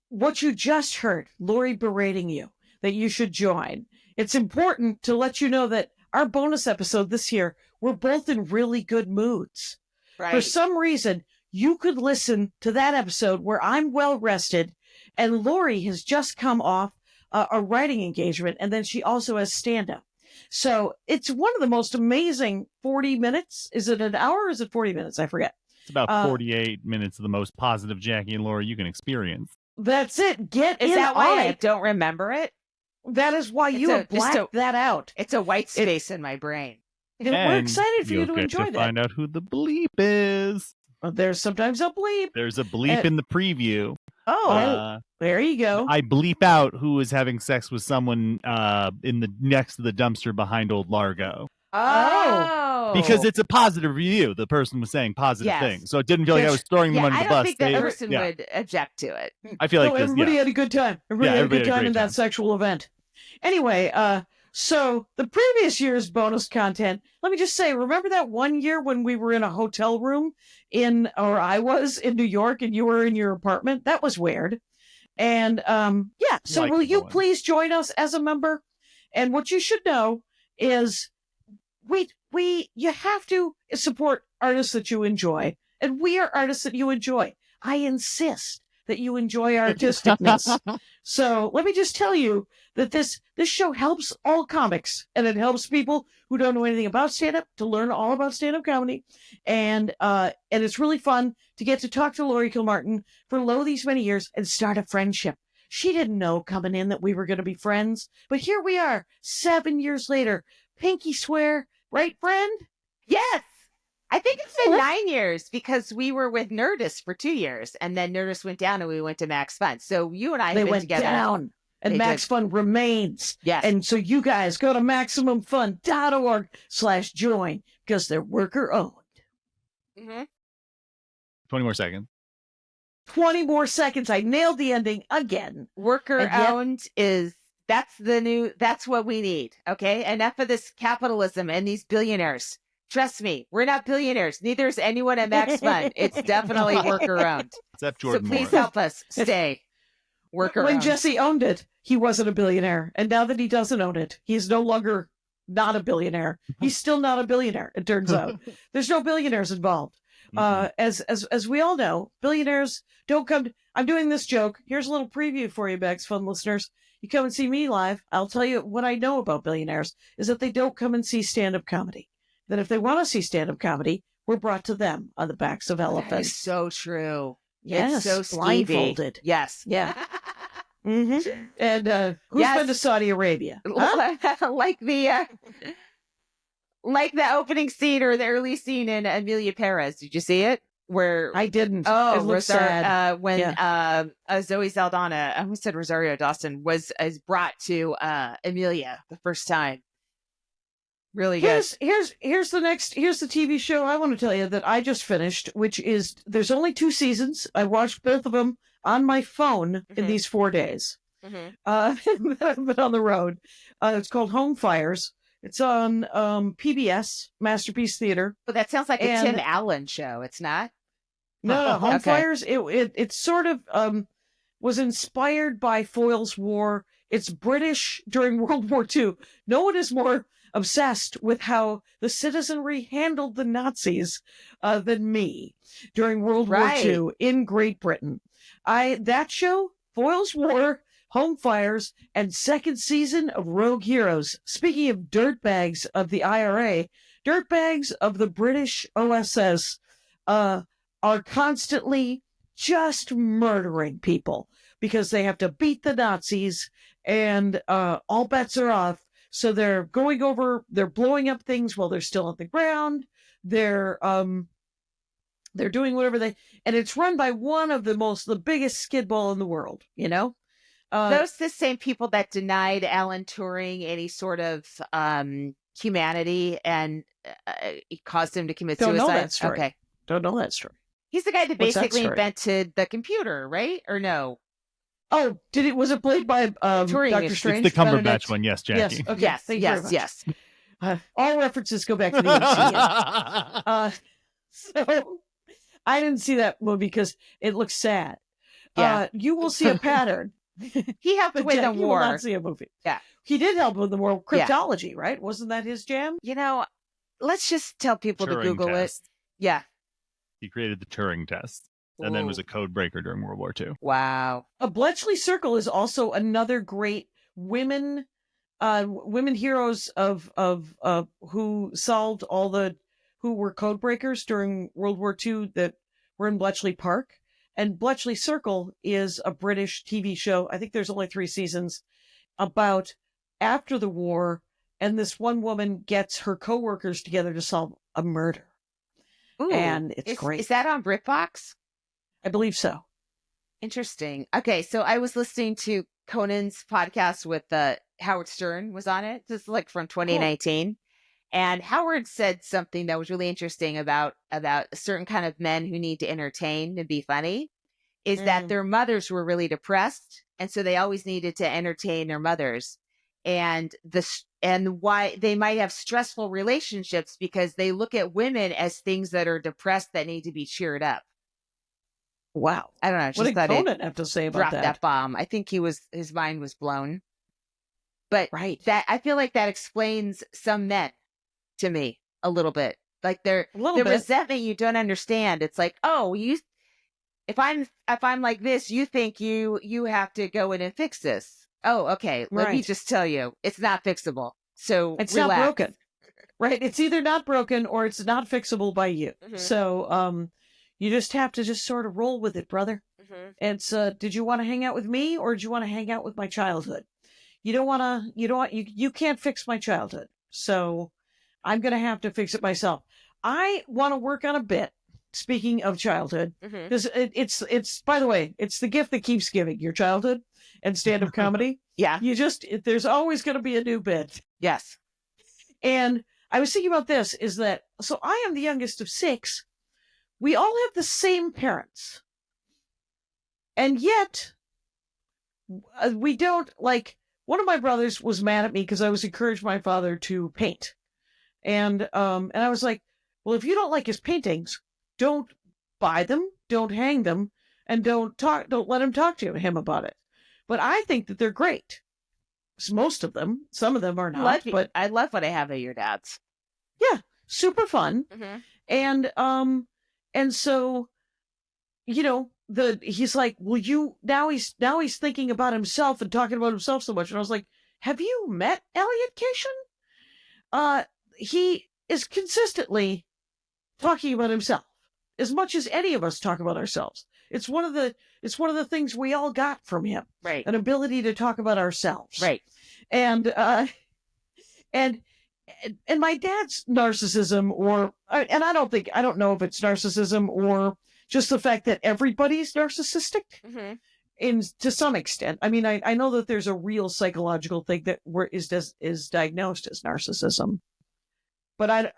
what you just heard, Laurie berating you, that you should join. It's important to let you know that our bonus episode this year, we're both in really good moods. Right. For some reason, you could listen to that episode where I'm well rested, and Laurie has just come off a writing engagement, and then she also has stand-up. So it's one of the most amazing 40 minutes. Is it an hour or is it 40 minutes? I forget. It's about 48 minutes of the most positive Jackie and Laurie you can experience. That's it. Is that why I don't remember it? That is why you have blacked that out. It's a white space in my brain. And we're excited for you to enjoy that. Find out who the bleep is. There's sometimes a bleep. There's a bleep in the preview. Oh, there you go. I bleep out who is having sex with someone in the next to the dumpster behind Old Largo. Oh. Because it's a positive review. The person was saying positive things. So it didn't feel like I was throwing them under the bus. I don't think that person would object to it. I feel like everybody had a good time. Everybody had a good time in that sexual event. Anyway, so the previous year's bonus content, let me just say, remember that one year when we were in a hotel room I was in New York and you were in your apartment? That was weird. And so will you please join us as a member? And what you should know is you have to support artists that you enjoy. And we are artists that you enjoy. I insist that you enjoy our artisticness. So let me just tell you that this show helps all comics, and it helps people who don't know anything about stand-up to learn all about stand-up comedy. And it's really fun to get to talk to Laurie Kilmartin for these many years and start a friendship. She didn't know coming in that we were going to be friends, but here we are 7 years later. Pinky swear, right, friend? Yes. I think it's been 9 years because we were with Nerdist for 2 years, and then Nerdist went down and we went to Max Fun. So you and I have been together. Down. And They Max did. Fun remains. Yes. And so you guys go to MaximumFun.org/join because they're worker owned. Mhm. 20 more seconds. 20 more seconds. I nailed the ending again. Worker And yet- owned that's what we need. Okay. Enough of this capitalism and these billionaires. Trust me, we're not billionaires. Neither is anyone at Max Fun. It's definitely worker owned. Except So Jordan please Moore. help us stay worker When owned. Jesse owned it, he wasn't a billionaire. And now that he doesn't own it, he's no longer not a billionaire. He's still not a billionaire, it turns out. There's no billionaires involved. As we all know, billionaires don't come to, I'm doing this joke. Here's a little preview for you, Max Fun listeners. You come and see me live. I'll tell you what I know about billionaires is that they don't come and see stand-up comedy. That if they want to see stand-up comedy, we're brought to them on the backs of That is elephants. so true. Yes, It's so blindfolded. Stevie. Yes. Yeah. Mm-hmm. And who's Yes. been to Saudi Arabia? Huh? like the opening scene or the early scene in Amelia Perez. Did you see it? Where I didn't. oh, it looks Rosario, sad. when Zoe Saldana, I almost said Rosario Dawson, is brought to Amelia the first time. Really good. Here's the TV show I want to tell you that I just finished, which is there's only 2 seasons. I watched both of them on my phone in Mhm. these 4 days. Mhm. I've been on the road. It's called Home Fires. It's on PBS Masterpiece Theater. But that sounds like a And- Tim Allen show. It's not. No, Home Okay. Fires. It sort of was inspired by Foyle's War. It's British during World War II. No one is more obsessed with how the citizenry handled the Nazis than me during World Right. War II in Great Britain. That show, Foyle's War, Home Fires, and second season of Rogue Heroes. Speaking of dirtbags of the IRA, dirtbags of the British OSS are constantly just murdering people because they have to beat the Nazis and all bets are off. So they're blowing up things while they're still on the ground. They're doing whatever and it's run by one of the biggest skidball in the world, you know? Those the same people that denied Alan Turing any sort of humanity and it caused him to commit Don't suicide. know that story. Okay. Don't know that story. He's the guy that What's that basically story? invented the computer, right? Or no? Oh, was it played by Turing Dr. is- Strange? It's the Cumberbatch Benedict? one. Yes, Yes. Jackie. Okay. Yes, Thank you very yes, much. yes. All references go back to the MCU. So I didn't see that movie because it looks sad. Yeah. You will see a pattern. He helped But win the Jack, you will war. not see a movie. Yeah. He did help with the war. Yeah. Cryptology, right? Wasn't that his jam? You know, let's just tell people to Turing Google test. it. Yeah. He created the Turing test and then was Ooh. a code breaker during World War II. Wow. A Bletchley Circle is also another great women heroes of who solved who were code breakers during World War II that were in Bletchley Park. And Bletchley Circle is a British TV show. I think there's only 3 seasons about after the war. And this one woman gets her coworkers together to solve a murder. Ooh. And it's is, great. Is that on BritBox? I believe so. Interesting. Okay, so I was listening to Conan's podcast with Howard Stern was on it. This is like from 2019. And Howard said something that was really interesting about a certain kind of men who need to entertain and be funny is that their mothers were really depressed. And so they always needed to entertain their mothers. And why they might have stressful relationships because they look at women as things that are depressed that need to be cheered up. Wow. I don't know. I What just did thought Conan have to say it about dropped that? that bomb. I think his mind was blown. But Right. that I feel like that explains some men to me a little bit. Like the resentment you don't understand. It's like, oh, if I'm like this, you think you have to go in and fix this. Oh, okay. Let me Right. just tell you, it's not fixable. So It's relax. not broken. Right. It's either not broken or it's not fixable by you. Mhm. So, you just have to just sort of roll with it, brother. Mhm. It's, did you want to hang out with me or did you want to hang out with my childhood? You can't fix my childhood. So I'm going to have to fix it myself. I want to work on a bit. Speaking of childhood, because it's by the way, it's the gift that keeps giving, your childhood and stand-up comedy. Yeah. There's always going to be a new bit. Yes. And I was thinking about this is that, so I am the youngest of 6. We all have the same parents. And yet we don't, like, one of my brothers was mad at me because I was encouraging my father to paint. And I was like, well, if you don't like his paintings, don't buy them, don't hang them, and don't let him talk to him about it. But I think that they're great. Most of them, some of them are not, but I love what I have of your dad's. Yeah, super fun. Mm-hmm. And so, you know, he's like, well, now he's thinking about himself and talking about himself so much. And I was like, have you met Elliot Kashian? He is consistently talking about himself as much as any of us talk about ourselves. It's one of the things we all got from him. Right. An ability to talk about ourselves. Right. And my dad's narcissism, and I don't know if it's narcissism or just the fact that everybody's narcissistic to some extent. I mean, I know that there's a real psychological thing that is diagnosed as narcissism, but I'm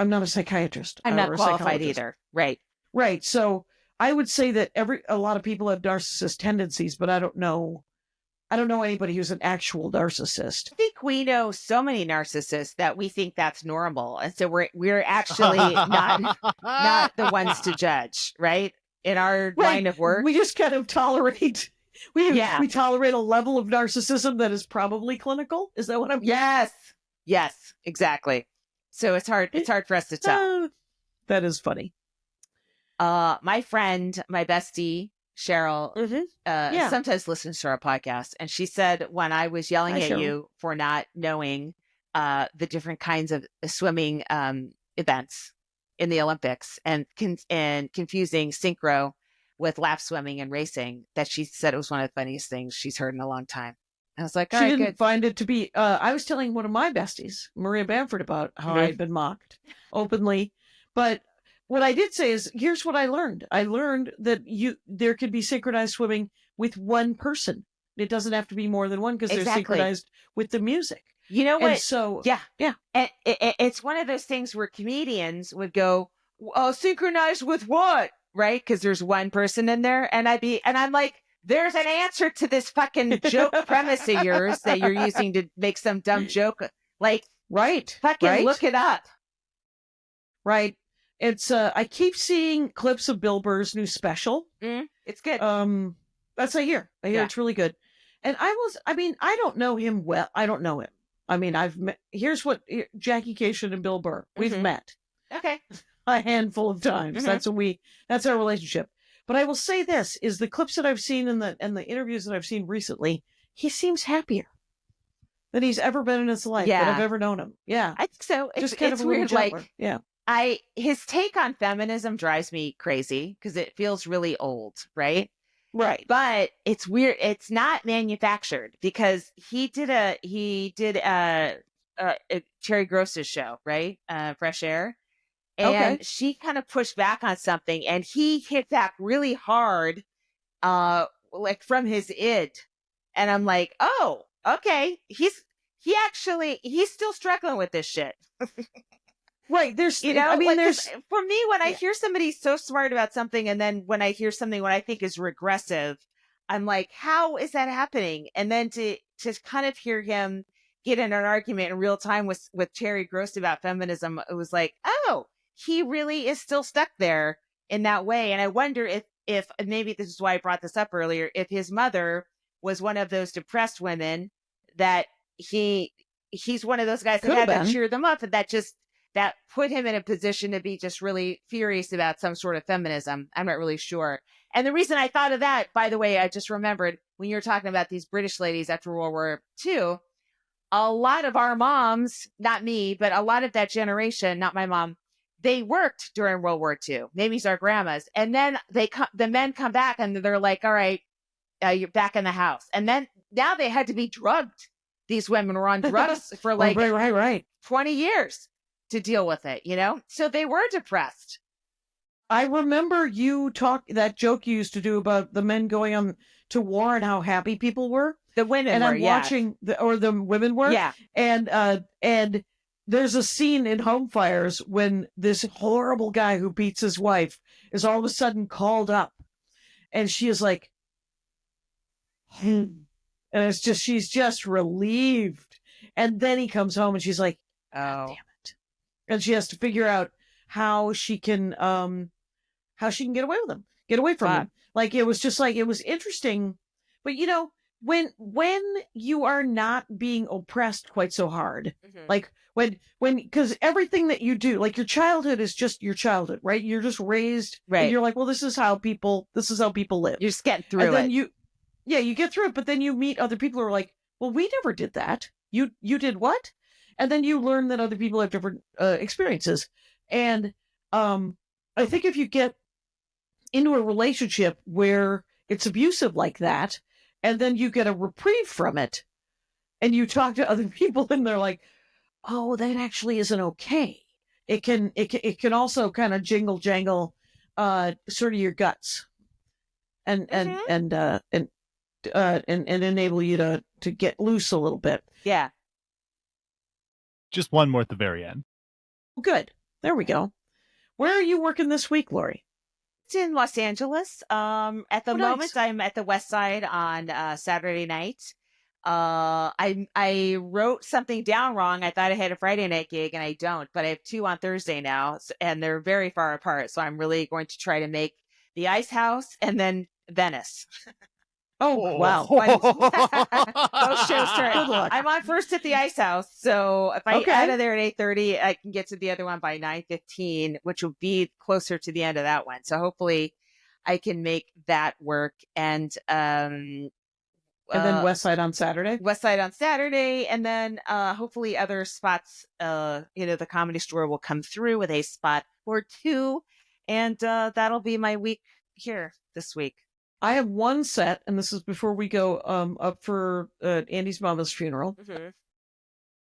not a psychiatrist. I'm not qualified either. Right. Right. So I would say that a lot of people have narcissist tendencies, but I don't know anybody who's an actual narcissist. I think we know so many narcissists that we think that's normal. And so we're actually not the ones to judge, right? In our line of work. We just kind of tolerate we tolerate a level of narcissism that is probably clinical. Is that what I'm Yes, exactly. So it's hard for us to tell. That is funny. My friend, my bestie, Cheryl, sometimes listens to our podcast. And she said, when I was yelling at you for not knowing the different kinds of swimming events in the Olympics and confusing synchro with lap swimming and racing, that she said it was one of the funniest things she's heard in a long time. I was like, she didn't find it to be. I was telling one of my besties, Maria Bamford, about how I had been mocked openly. But what I did say is, here's what I learned. I learned that there could be synchronized swimming with one person. It doesn't have to be more than one because they're synchronized with the music. You know what? And so, yeah. And it's one of those things where comedians would go, synchronized with what? Right? Because there's one person in there. And I'm like, there's an answer to this fucking joke premise of yours that you're using to make some dumb joke. Like, look it up. Right. It's I keep seeing clips of Bill Burr's new special. It's good. That's I hear it's really good. And I don't know him well. I don't know him. I mean, here's what Jackie Kashian and Bill Burr, we've met. Okay. A handful of times. That's our relationship. But I will say this is the clips that I've seen and the interviews that I've seen recently, he seems happier than he's ever been in his life that I've ever known him. Yeah. I think so. Just kind of weird. Like, his take on feminism drives me crazy because it feels really old, right? Right. But it's weird. It's not manufactured because he did a Terry Gross's show, right? Fresh Air. And she kind of pushed back on something and he hit back really hard, like from his id. And I'm like, oh, okay. He's still struggling with this shit. Right. There's, for me, when I hear somebody so smart about something, and then when I hear something what I think is regressive, I'm like, how is that happening? And then to kind of hear him get in an argument in real time with Terry Gross about feminism, it was like, oh, he really is still stuck there in that way. And I wonder if maybe this is why I brought this up earlier, if his mother was one of those depressed women that he's one of those guys that had to cheer them up, and that put him in a position to be just really furious about some sort of feminism. I'm not really sure. And the reason I thought of that, by the way, I just remembered when you were talking about these British ladies after World War II, a lot of our moms, not me, but a lot of that generation, not my mom, they worked during World War II. Maybe it's our grandmas. And then the men come back and they're like, all right, you're back in the house. And then now they had to be drugged. These women were on drugs for like 20 years to deal with it, So they were depressed. I remember that joke you used to do about the men going on to war and how happy people were. The women And were, I'm watching the women were. Yeah. And there's a scene in Home Fires when this horrible guy who beats his wife is all of a sudden called up, and she is like, and it's just, she's just relieved. And then he comes home and she's like, Oh, damn it. And she has to figure out how she can get away with him, get away from him. Like, it was just like, it was interesting. But you know, when you are not being oppressed quite so hard, like because everything that you do, like your childhood is just your childhood, right? You're just raised, right. And you're like, well, this is how people live. You're just getting through and then it. You get through it, but then you meet other people who are like, well, we never did that. You did what? And then you learn that other people have different experiences. And I think if you get into a relationship where it's abusive like that, and then you get a reprieve from it, and you talk to other people, and they're like, "Oh, that actually isn't okay." It can also kind of jingle jangle, sort of your guts, and enable you to get loose a little bit. Yeah. Just one more at the very end. Good. There we go. Where are you working this week, Laurie? It's in Los Angeles. At the moment, nice. I'm at the West Side on Saturday night. I wrote something down wrong. I thought I had a Friday night gig, and I don't. But I have 2 on Thursday now, and they're very far apart. So I'm really going to try to make the Ice House and then Venice. Oh, wow. Those shows start. Good luck. I'm on first at the Ice House, so if I get out of there at 8:30, I can get to the other one by 9:15, which will be closer to the end of that one. So hopefully, I can make that work. And then West Side on Saturday. West Side on Saturday, and then hopefully other spots. The Comedy Store will come through with a spot or two, and that'll be my week here this week. I have one set, and this is before we go up for Andy's mama's funeral.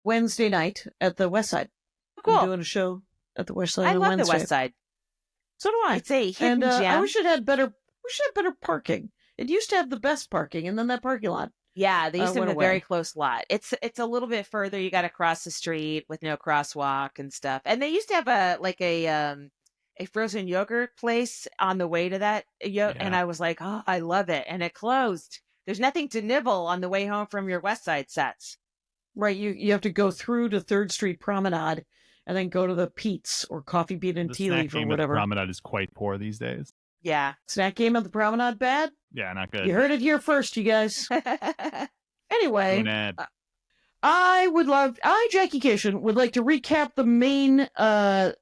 Wednesday night at the West Side. Cool. I'm doing a show at the West Side I on love Wednesday. the West Side. So do I. It's a hidden and gem. we should have better parking. It used to have the best parking, and then that parking lot. Yeah, they used to have went a very away. close lot. It's a little bit further. You got to cross the street with no crosswalk and stuff. And they used to have a frozen yogurt place on the way to that and I was like, oh, I love it. And it closed. There's nothing to nibble on the way home from your West Side sets. Right, you have to go through to 3rd Street Promenade and then go to the Pete's or Coffee Bean and Tea Leaf or whatever. The Promenade is quite poor these days. Yeah. Snack game at the Promenade bad? Yeah, not good. You heard it here first, you guys. Anyway, Gonad. Jackie Kashian, would like to recap the main the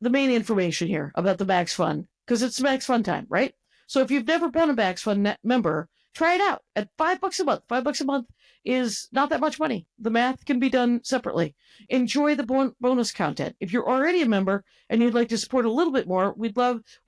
main information here about the Max Fun, because it's Max Fun time, right? So if you've never been a Max Fun member, try it out at $5 a month. $5 a month is not that much money. The math can be done separately. Enjoy the bonus content. If you're already a member and you'd like to support a little bit more, we'd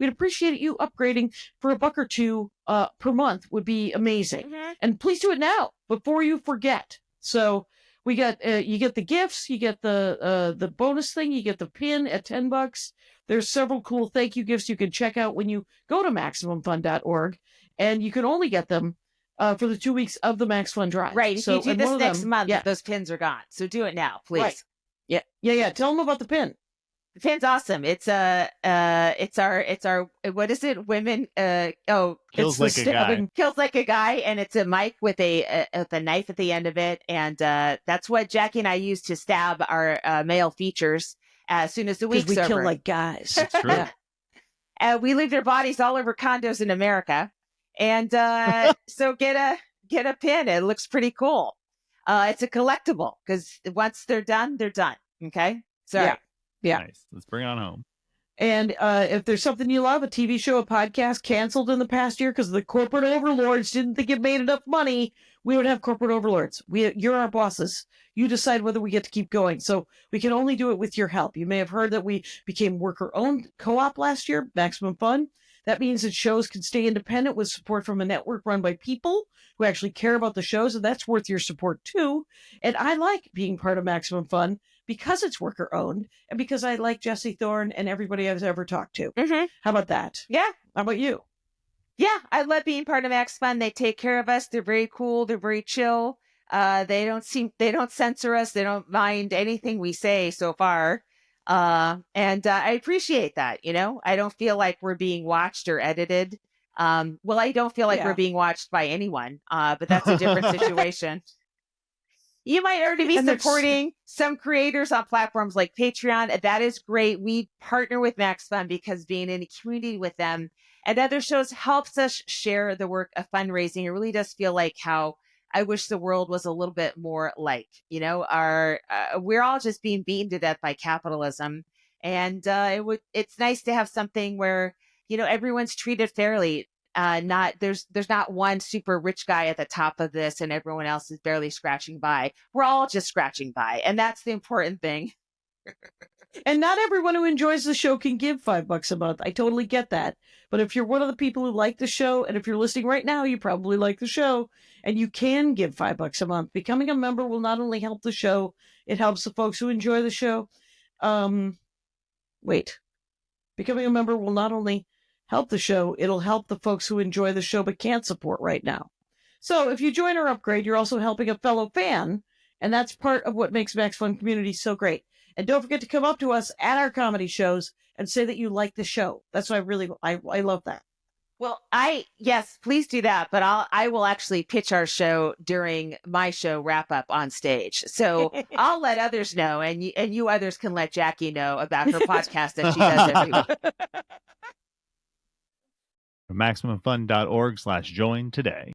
appreciate you upgrading for $1 or $2 per month would be amazing. And please do it now before you forget. So we got you get the gifts, you get the bonus thing, you get the pin at $10. There's several cool thank you gifts you can check out when you go to MaximumFun.org, and you can only get them for the 2 weeks of the Max Fun Drive. Right. If so, you do this next month, yeah. those pins are gone. So do it now, please. Right. Yeah. Tell them about the pin. The pin's awesome. It's our what is it? Women. Kills like a guy. Kills like a guy, and it's a mic with a knife at the end of it, and that's what Jackie and I use to stab our male features as soon as the week's we over. kill like guys. That's true. We leave their bodies all over condos in America, and so get a pin. It looks pretty cool. It's a collectible because once they're done, they're done. Okay. Sorry. Yeah. Nice. Let's bring it on home. And if there's something you love, a TV show, a podcast canceled in the past year because the corporate overlords didn't think it made enough money, we would have corporate overlords. You're our bosses. You decide whether we get to keep going. So we can only do it with your help. You may have heard that we became worker-owned co-op last year, Maximum Fun. That means that shows can stay independent with support from a network run by people who actually care about the shows, and that's worth your support too. And I like being part of Maximum Fun because it's worker-owned and because I like Jesse Thorne and everybody I've ever talked to. Mm-hmm. How about that? Yeah. How about you? Yeah, I love being part of Max Fun. They take care of us. They're very cool. They're very chill. They don't censor us. They don't mind anything we say so far. And I appreciate that. You know, I don't feel like we're being watched or edited. Well, I don't feel like Yeah. we're being watched by anyone. But that's a different situation. You might already be And there's- supporting some creators on platforms like Patreon. That is great. We partner with Max Fun because being in a community with them and other shows helps us share the work of fundraising. It really does feel like how I wish the world was a little bit more like, you know, we're all just being beaten to death by capitalism. And it's nice to have something where, you know, everyone's treated fairly. There's not one super rich guy at the top of this and everyone else is barely scratching by. We're all just scratching by, and that's the important thing. And not everyone who enjoys the show can give $5 a month. I totally get that. But if you're one of the people who like the show, and if you're listening right now, you probably like the show, and you can give $5 a month. Becoming a member will not only help the show, it helps the folks who enjoy the show. Becoming a member will not only help the show, it'll help the folks who enjoy the show but can't support right now. So if you join or upgrade, you're also helping a fellow fan, and that's part of what makes Max Fun Community so great. And don't forget to come up to us at our comedy shows and say that you like the show. That's what I love that. Well, yes, please do that. But I will actually pitch our show during my show wrap up on stage. So I'll let others know, and you others can let Jackie know about her podcast that she does every week. MaximumFun.org/join today.